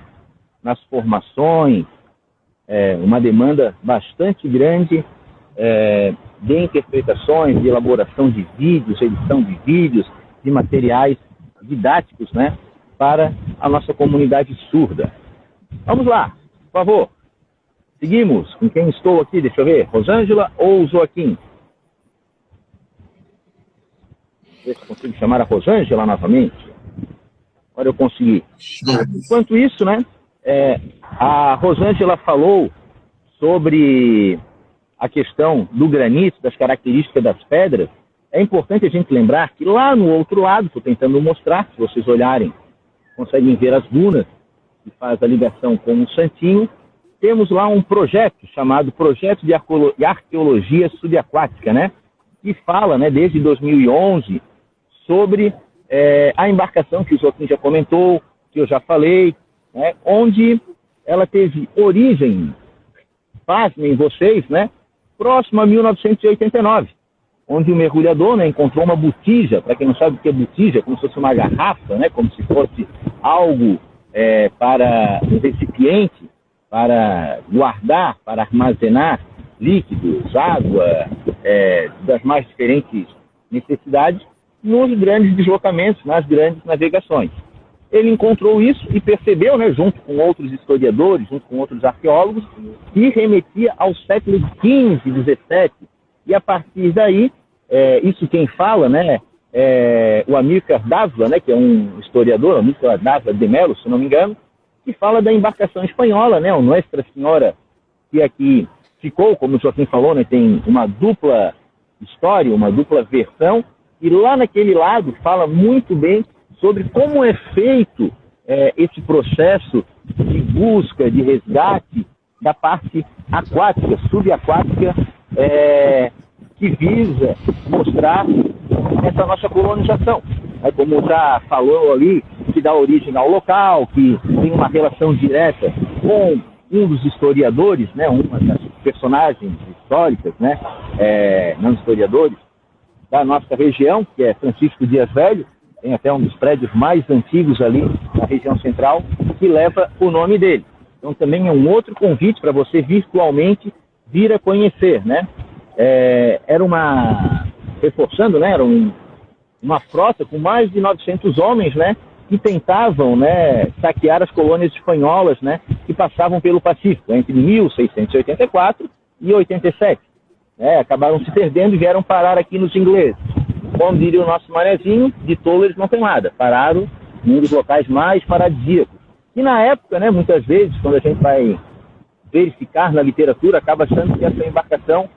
nas formações. Uma demanda bastante grande de interpretações, de elaboração de vídeos, edição de vídeos, de materiais didáticos, né, para a nossa comunidade surda. Vamos lá, por favor. Seguimos. Com quem estou aqui? Deixa eu ver. Rosângela ou Joaquim? Ver se consigo chamar a Rosângela novamente. Agora eu consegui. Enquanto isso, né, a Rosângela falou sobre a questão do granito, das características das pedras. É importante a gente lembrar que lá no outro lado, estou tentando mostrar, se vocês olharem, conseguem ver as dunas, que faz a ligação com o Santinho. Temos lá um projeto chamado Projeto de Arqueologia Subaquática, né, que fala, né, desde 2011 sobre a embarcação que o Joaquim já comentou, que eu já falei, né, onde ela teve origem, pasmem vocês, né, próximo a 1989, onde o mergulhador, né, encontrou uma botija. Para quem não sabe o que é botija, como se fosse uma garrafa, né, como se fosse algo para um recipiente, para guardar, para armazenar líquidos, água, das mais diferentes necessidades, nos grandes deslocamentos, nas grandes navegações. Ele encontrou isso e percebeu, né, junto com outros historiadores, junto com outros arqueólogos, que remetia ao século XV e XVII. E a partir daí, isso quem fala, né, o Amílcar Dávila, né, que é um historiador, Amílcar Dávila de Melo, se não me engano, que fala da embarcação espanhola, né, o Nuestra Senhora, que aqui ficou, como o Joaquim falou, né, tem uma dupla história, uma dupla versão, e lá naquele lado fala muito bem sobre como é feito esse processo de busca, de resgate da parte aquática, subaquática, que visa mostrar essa nossa colonização. Como já falou ali, que dá origem ao local, que tem uma relação direta com um dos historiadores, né, uma das personagens históricas, né, não historiadores, da nossa região, que é Francisco Dias Velho, tem até um dos prédios mais antigos ali na região central, que leva o nome dele. Então também é um outro convite para você virtualmente vir a conhecer, né? Reforçando, né, era uma frota com mais de 900 homens, né, que tentavam, né, saquear as colônias espanholas, né, que passavam pelo Pacífico entre 1684 e 87. Acabaram se perdendo e vieram parar aqui nos ingleses. Como diria o nosso manezinho, de tolo eles não têm nada. Pararam em um dos locais mais paradisíacos. E na época, né, muitas vezes, quando a gente vai verificar na literatura, acaba achando que essa embarcação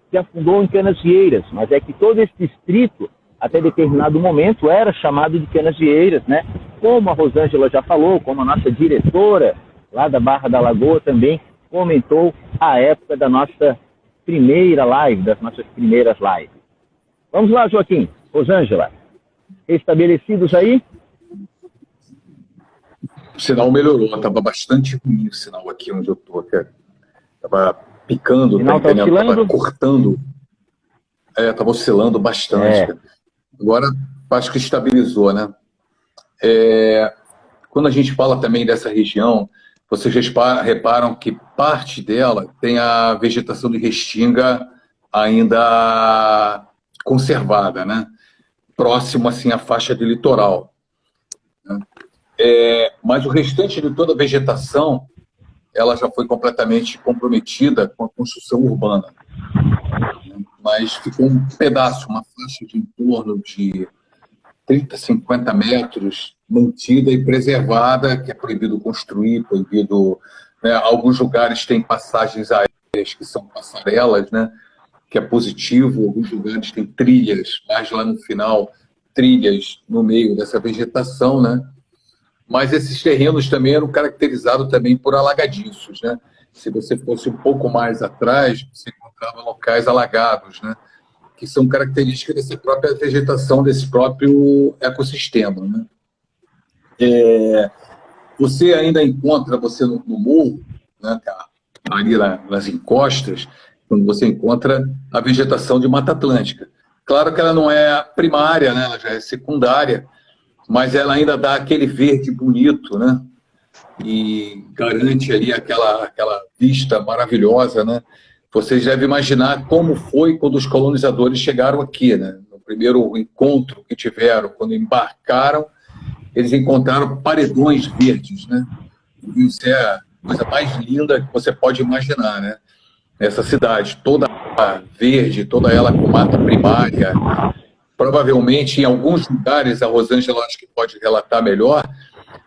se afundou em Canasvieiras, mas é que todo esse distrito, até determinado momento, era chamado de Canasvieiras, né? Como a Rosângela já falou, como a nossa diretora lá da Barra da Lagoa também comentou a época da nossa primeira live, das nossas primeiras lives. Vamos lá, Joaquim, Rosângela, estabelecidos aí? O sinal melhorou, estava bastante ruim o sinal aqui onde eu estou, cara. Estava picando, estava cortando. Estava oscilando bastante. Cara. Agora, acho que estabilizou, né? Quando a gente fala também dessa região, vocês reparam que parte dela tem a vegetação de restinga ainda conservada, né? Próximo, assim, à faixa de litoral. Né? Mas o restante de toda a vegetação, ela já foi completamente comprometida com a construção urbana. Mas ficou um pedaço, uma faixa de em torno de 30, 50 metros, mantida e preservada, que é proibido construir, proibido... Né? Alguns lugares têm passagens aéreas, que são passarelas, né? Que é positivo, alguns lugares têm trilhas, mas lá no final, trilhas no meio dessa vegetação, né? Mas esses terrenos também eram caracterizados também por alagadiços, né? Se você fosse um pouco mais atrás, você encontrava locais alagados, né? Que são características dessa própria vegetação, desse próprio ecossistema, né? Você ainda encontra, no morro, né, ali nas encostas, quando você encontra a vegetação de Mata Atlântica. Claro que ela não é primária, né? Ela já é secundária, mas ela ainda dá aquele verde bonito, né? E garante ali aquela vista maravilhosa, né? Vocês devem imaginar como foi quando os colonizadores chegaram aqui, né? No primeiro encontro que tiveram, quando embarcaram, eles encontraram paredões verdes, né? Isso é a coisa mais linda que você pode imaginar, né? Essa cidade toda verde, toda ela com mata primária. Provavelmente, em alguns lugares, a Rosângela acho que pode relatar melhor,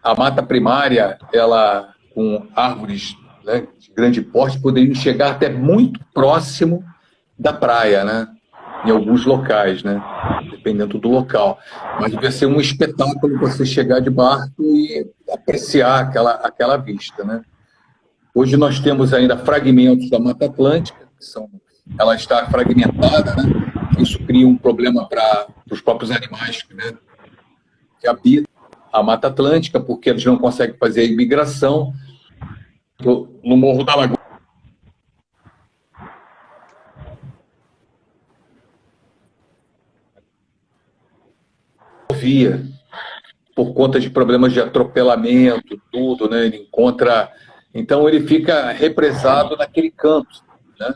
a mata primária, ela com árvores, né, de grande porte, poderiam chegar até muito próximo da praia, né? Em alguns locais, né? Dependendo do local. Mas devia ser um espetáculo você chegar de barco e apreciar aquela vista, né? Hoje nós temos ainda fragmentos da Mata Atlântica, ela está fragmentada, né? Isso cria um problema para os próprios animais, né, que habitam a Mata Atlântica, porque eles não conseguem fazer a imigração no Morro da Lagoa. Via, por conta de problemas de atropelamento, tudo, né? Ele encontra... Então, ele fica represado naquele canto, né?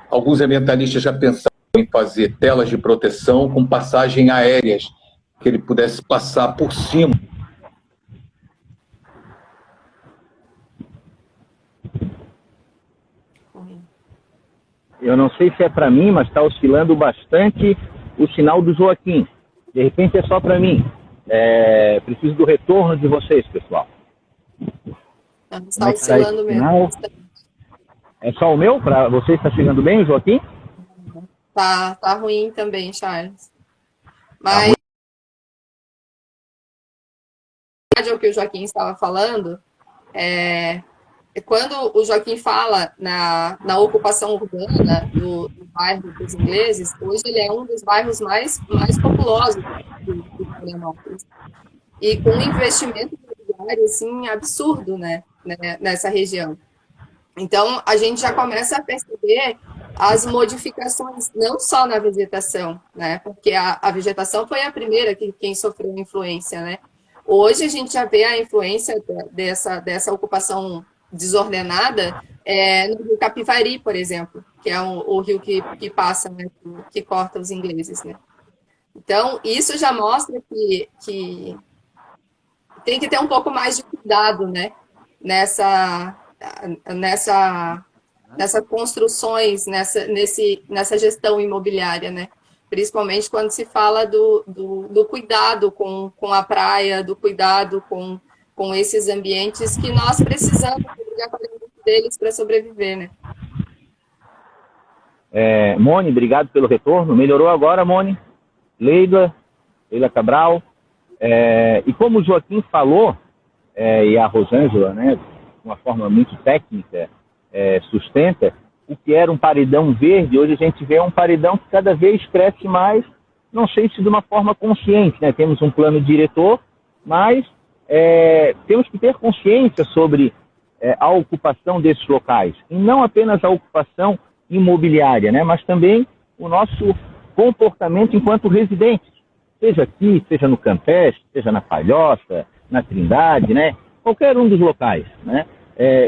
Alguns ambientalistas já pensaram em fazer telas de proteção com passagem aéreas, que ele pudesse passar por cima. Eu não sei se é para mim, mas está oscilando bastante o sinal do Joaquim. De repente é só para mim. Preciso do retorno de vocês, pessoal. Está oscilando mesmo. É só o meu? Para você está chegando bem, o Joaquim? Tá ruim também, Charles. Mas o que o Joaquim estava falando, quando o Joaquim fala na ocupação urbana do bairro dos ingleses, hoje ele é um dos bairros mais populosos de Florianópolis. e com um investimento imobiliário assim, absurdo, né, nessa região. Então, a gente já começa a perceber as modificações, não só na vegetação, né? Porque a vegetação foi a primeira quem sofreu influência, né? Hoje a gente já vê a influência dessa ocupação desordenada no rio Capivari, por exemplo, que é o rio que passa, né? Que corta os ingleses, né? Então, isso já mostra que tem que ter um pouco mais de cuidado, né? Nessas construções, nessa gestão imobiliária, né? Principalmente quando se fala do cuidado com a praia, do cuidado com esses ambientes que nós precisamos deles para sobreviver, né? Mone, obrigado pelo retorno. Melhorou agora, Mone? Leila Cabral. E como o Joaquim falou, e a Rosângela, né, de uma forma muito técnica, sustenta, o que era um paredão verde, hoje a gente vê um paredão que cada vez cresce mais, não sei se de uma forma consciente, né? Temos um plano diretor, mas temos que ter consciência sobre a ocupação desses locais, e não apenas a ocupação imobiliária, né? Mas também o nosso comportamento enquanto residentes, seja aqui, seja no Campestre, seja na Palhoça, na Trindade, né? Qualquer um dos locais, né?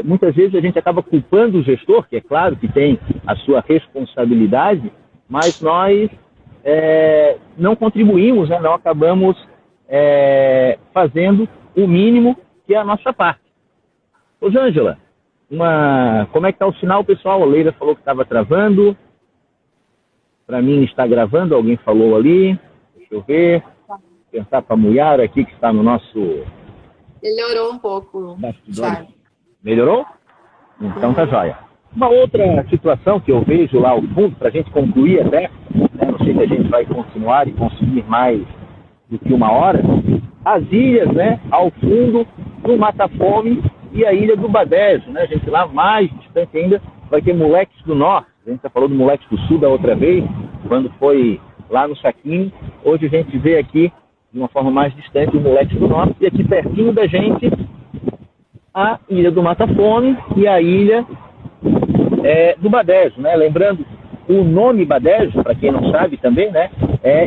Muitas vezes a gente acaba culpando o gestor, que é claro que tem a sua responsabilidade, mas nós não contribuímos, né? Não acabamos fazendo o mínimo que é a nossa parte. Rosângela, como é que está o sinal, pessoal? A Leila falou que estava travando. Para mim está gravando, alguém falou ali. Deixa eu ver. Tentar para a Muyara aqui, que está no nosso... Melhorou um pouco, Charles. Melhorou? Então tá jóia. Uma outra situação que eu vejo lá ao fundo, para a gente concluir até, né, não sei se a gente vai continuar e conseguir mais do que uma hora, as ilhas, né, ao fundo do Mata Fome e a ilha do Badejo, né? A gente lá mais distante ainda vai ter Moleques do Norte. A gente já falou do Moleques do Sul da outra vez, quando foi lá no Saquinho. Hoje a gente vê aqui, de uma forma mais distante, o Moleques do Norte, e aqui pertinho da gente a ilha do Mata Fome e a ilha do Badejo, né? Lembrando, o nome Badejo, para quem não sabe também, né,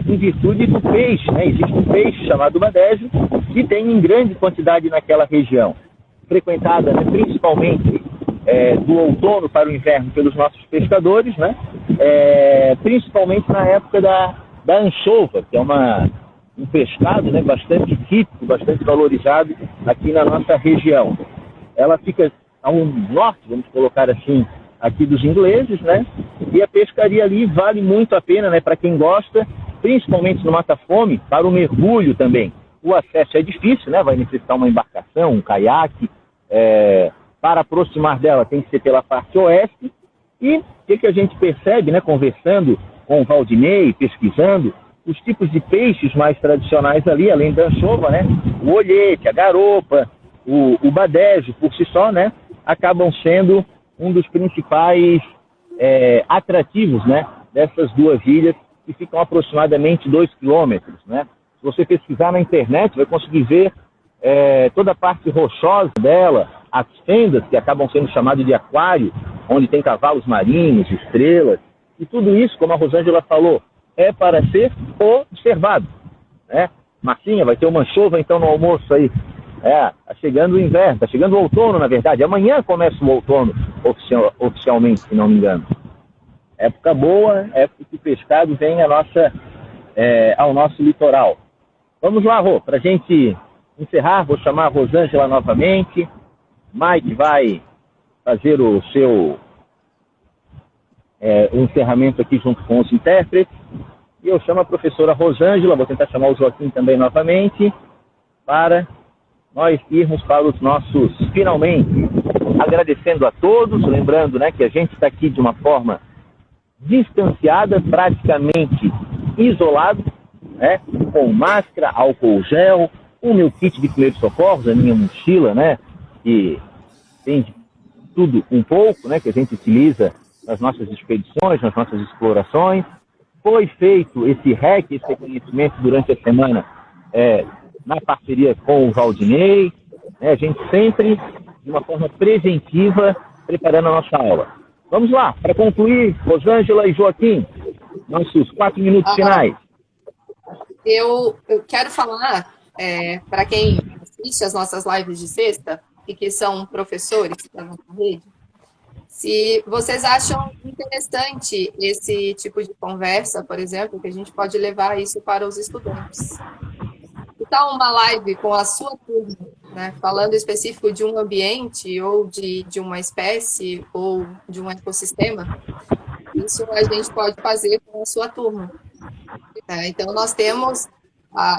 em virtude do peixe, né? Existe um peixe chamado Badejo que tem em grande quantidade naquela região, frequentada, né, principalmente do outono para o inverno pelos nossos pescadores, né? Principalmente na época da anchova, que é um pescado, né, bastante típico, bastante valorizado aqui na nossa região. Ela fica ao norte, vamos colocar assim, aqui dos ingleses, né? E a pescaria ali vale muito a pena, né, para quem gosta, principalmente no Mata Fome, para o mergulho também. O acesso é difícil, né? Vai necessitar uma embarcação, um caiaque. Para aproximar dela tem que ser pela parte oeste. E o que a gente percebe, né, conversando com o Valdinei, pesquisando, os tipos de peixes mais tradicionais ali, além da anchova, né? O olhete, a garopa, o badejo por si só, né? Acabam sendo um dos principais atrativos, né? Dessas duas ilhas, que ficam aproximadamente 2 quilômetros, né? Se você pesquisar na internet, vai conseguir ver toda a parte rochosa dela, as fendas, que acabam sendo chamadas de aquário, onde tem cavalos marinhos, estrelas, e tudo isso, como a Rosângela falou, é para ser observado, né? Marcinha, vai ter uma anchova então no almoço aí. Tá chegando o inverno, tá chegando o outono, na verdade. Amanhã começa o outono, oficialmente, se não me engano. Época boa, época que o pescado vem ao nosso litoral. Vamos lá, Rô, para a gente encerrar, vou chamar a Rosângela novamente. Mike vai fazer o seu encerramento aqui junto com os intérpretes. E eu chamo a professora Rosângela, vou tentar chamar o Joaquim também novamente, para nós irmos para os nossos finalmente. Agradecendo a todos, lembrando, né, que a gente está aqui de uma forma distanciada, praticamente isolado, né, com máscara, álcool gel, o meu kit de primeiros socorros, a minha mochila, né, que tem de tudo um pouco, né, que a gente utiliza nas nossas expedições, nas nossas explorações. Foi feito esse REC, esse reconhecimento durante a semana na parceria com o Valdinei, né? A gente sempre, de uma forma preventiva, preparando a nossa aula. Vamos lá, para concluir, Rosângela e Joaquim, nossos 4 minutos finais. Eu quero falar, para quem assiste as nossas lives de sexta, e que são professores da nossa rede, se vocês acham interessante esse tipo de conversa, por exemplo, que a gente pode levar isso para os estudantes. Então, uma live com a sua turma, né, falando específico de um ambiente, ou de uma espécie, ou de um ecossistema, isso a gente pode fazer com a sua turma. Então, nós temos,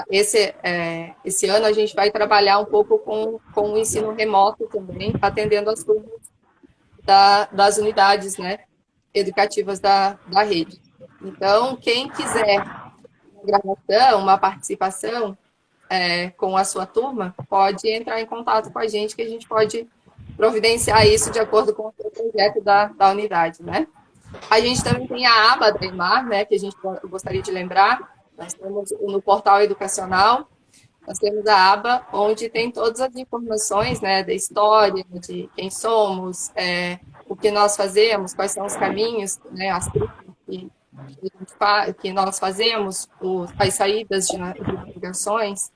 esse ano a gente vai trabalhar um pouco com o ensino remoto também, atendendo as turmas das unidades, né, educativas da rede. Então, quem quiser uma gravação, uma participação com a sua turma, pode entrar em contato com a gente, que a gente pode providenciar isso de acordo com o projeto da unidade, né? A gente também tem a aba da EMAR, né, que a gente gostaria de lembrar. Nós temos no portal educacional, nós temos a aba onde tem todas as informações, né, da história, de quem somos, o que nós fazemos, quais são os caminhos, né, as trilhas que nós fazemos, as saídas de navegações,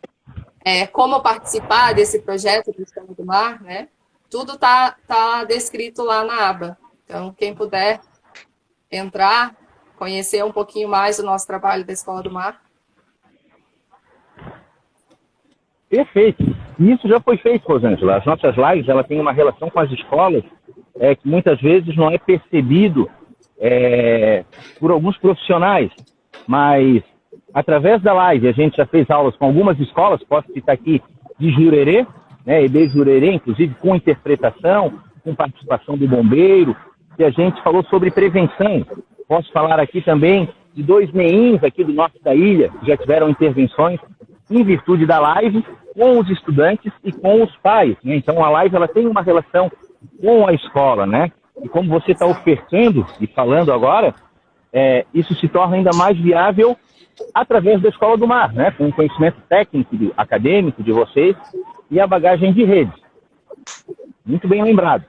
como participar desse projeto do Escola do Mar, né? Tudo está descrito lá na aba. Então, quem puder entrar, conhecer um pouquinho mais do nosso trabalho da Escola do Mar. Perfeito. E isso já foi feito, Rosângela. As nossas lives, ela tem uma relação com as escolas que muitas vezes não é percebido por alguns profissionais, mas através da live a gente já fez aulas com algumas escolas, posso citar aqui de Jurerê, né, e de Jurerê, inclusive com interpretação, com participação do bombeiro, que a gente falou sobre prevenção. Posso falar aqui também de 2 MEINs aqui do norte da ilha, que já tiveram intervenções em virtude da live com os estudantes e com os pais, né? Então a live ela tem uma relação com a escola, né? E como você está ofertando e falando agora, isso se torna ainda mais viável através da Escola do Mar, né? Com o conhecimento técnico, acadêmico de vocês e a bagagem de rede. Muito bem lembrado.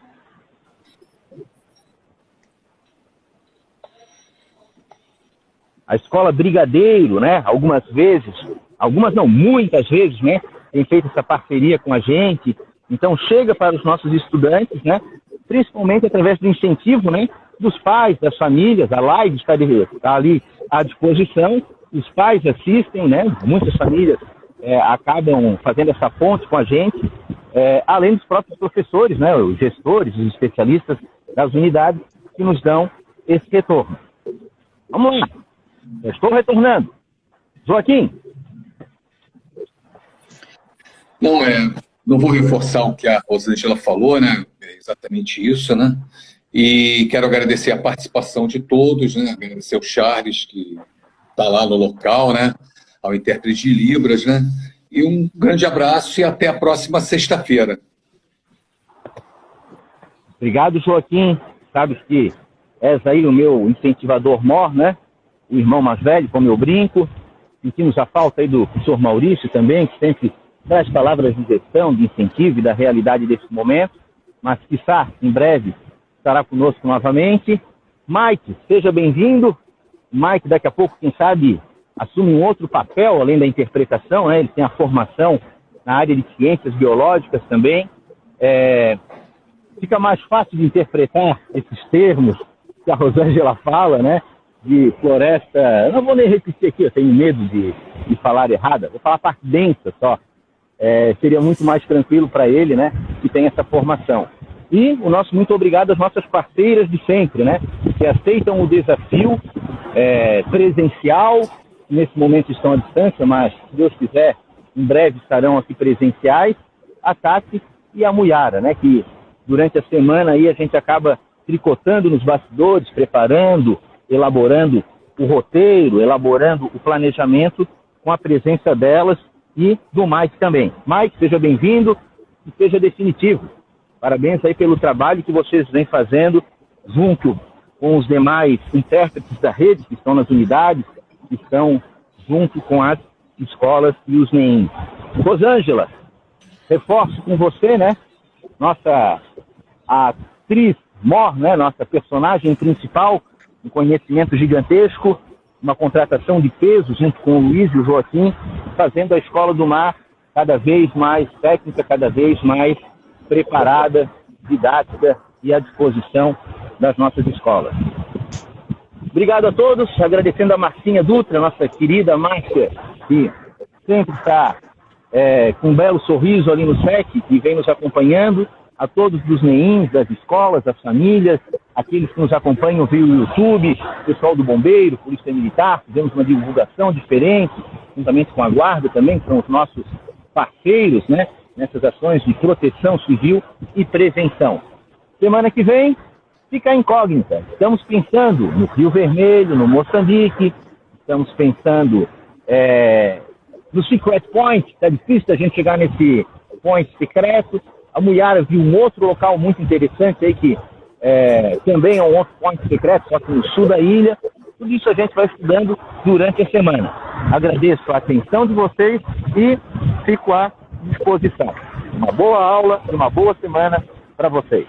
A Escola Brigadeiro, né? Muitas vezes, né? Tem feito essa parceria com a gente. Então chega para os nossos estudantes, né? Principalmente através do incentivo, né, dos pais, das famílias. A live está ali à disposição, os pais assistem, né? Muitas famílias acabam fazendo essa ponte com a gente, além dos próprios professores, né, os gestores, os especialistas das unidades que nos dão esse retorno. Vamos lá, eu estou retornando. Joaquim. Não vou reforçar o que a Rosângela falou, né? É exatamente isso, né? E quero agradecer a participação de todos, né? Agradecer ao Charles, que está lá no local, né? Ao intérprete de Libras, né? E um grande abraço e até a próxima sexta-feira. Obrigado, Joaquim. Sabes que és aí o meu incentivador mor, né? O irmão mais velho, como eu brinco. Sentimos a falta aí do professor Maurício também, que sempre traz palavras de gestão, de incentivo e da realidade desse momento, mas quiçá, em breve, estará conosco novamente. Mike, seja bem-vindo. Mike, daqui a pouco, quem sabe, assume um outro papel, além da interpretação, né? Ele tem a formação na área de ciências biológicas também. Fica mais fácil de interpretar esses termos que a Rosângela fala, né? De floresta, eu não vou nem repetir aqui, eu tenho medo de falar errada, vou falar a parte densa só. Seria muito mais tranquilo para ele, né, que tem essa formação. E o nosso muito obrigado às nossas parceiras de sempre, né, que aceitam o desafio presencial, nesse momento estão à distância, mas, se Deus quiser, em breve estarão aqui presenciais, a Tati e a Muyara, né, que durante a semana aí a gente acaba tricotando nos bastidores, preparando, elaborando o roteiro, elaborando o planejamento com a presença delas e do Mike também. Mike, seja bem-vindo e seja definitivo. Parabéns aí pelo trabalho que vocês vêm fazendo junto com os demais intérpretes da rede que estão nas unidades, que estão junto com as escolas e os MEINs. Rosângela, reforço com você, né? Nossa atriz mor, né? Nossa personagem principal, um conhecimento gigantesco, uma contratação de peso junto com o Luiz e o Joaquim, fazendo a Escola do Mar cada vez mais técnica, cada vez mais preparada, didática e à disposição das nossas escolas. Obrigado a todos, agradecendo a Marcinha Dutra, nossa querida Márcia, que sempre está com um belo sorriso ali no SEC e vem nos acompanhando, a todos dos NEIMs, das escolas, das famílias, aqueles que nos acompanham via o YouTube, pessoal do Bombeiro, Polícia Militar, fizemos uma divulgação diferente, juntamente com a Guarda também, que são os nossos parceiros, né, nessas ações de proteção civil e prevenção. Semana que vem, fica incógnita. Estamos pensando no Rio Vermelho, no Moçambique, estamos pensando no Secret Point, está difícil a gente chegar nesse point secreto. A Muiara viu um outro local muito interessante aí que também é um outro point secreto, só que no sul da ilha. Tudo isso a gente vai estudando durante a semana. Agradeço a atenção de vocês e fico à disposição. Uma boa aula e uma boa semana para vocês.